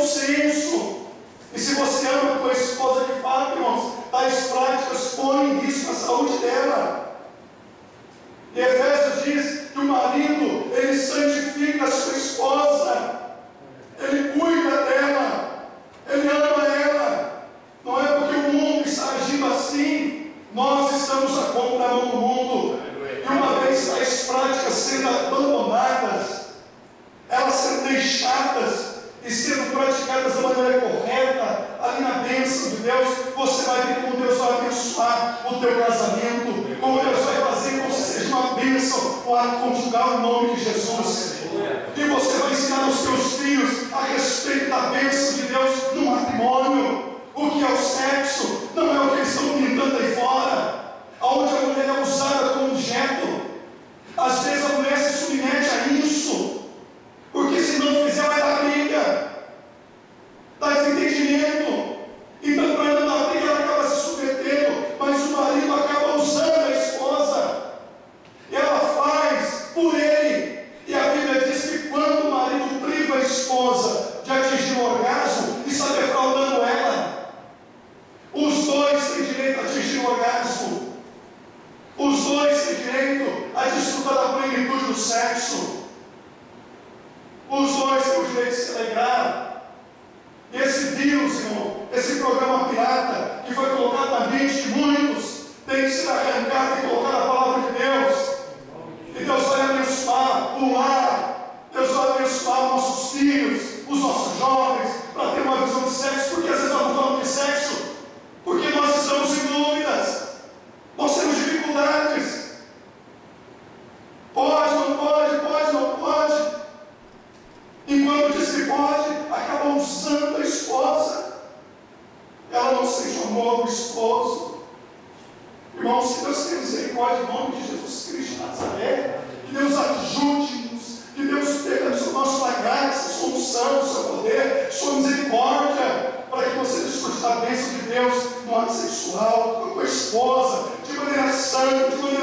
senso. E se você ama a tua esposa de fato, irmãos, tais práticas põem em risco a saúde dela. E Efésios diz que o marido, ele santifica a sua esposa, ele cuida dela, ele ama ela. Não é porque o mundo está agindo assim, nós estamos a contramão do mundo. E uma vez tais práticas sendo abandonadas, elas sendo deixadas e sendo praticadas da maneira correta, ali na bênção de Deus, você vai ver como Deus vai abençoar o teu casamento, como Deus vai fazer com que seja uma bênção o ato conjugal em nome de Jesus. E você vai ensinar os teus filhos a respeito da bênção de Deus no matrimônio. O que é o sexo? Não é o que eles estão pintando aí fora, onde a mulher é usada como objeto. Às vezes a mulher se submete a isso, porque se não fizer vai dar briga, dá desentendimento. Então, para não dar briga, ela acaba se submetendo, mas o marido acaba usando a esposa, e ela faz por ele. E a Bíblia diz que quando o marido priva a esposa de atingir o orgasmo, está defraudando ela. Os dois têm direito a atingir o orgasmo. Os dois têm direito a desfrutar da plenitude do sexo. Os dois têm o direito de se alegrar. E esse vírus, irmão, esse programa pirata que foi colocado na mente de muitos, tem que ser arrancado e colocado na palavra de Deus. E Deus vai abençoar o lar, Deus vai abençoar os nossos filhos, os nossos jovens, para ter uma visão de sexo, porque às vezes nós não falamos de sexo, porque nós estamos em dúvidas, nós temos dificuldades. Pode, não pode, pode, não pode. E quando diz que pode, acaba usando a esposa. Ela não sente amor do esposo. Irmãos, que Deus tenha misericórdia em nome de Jesus Cristo de Nazaré. Que Deus ajude-nos. Que Deus tenha o nosso graça, sua unção, o seu poder, sua misericórdia, para que você desfrute da bênção de Deus no ato sexual, com a esposa, de maneira santa, de maneira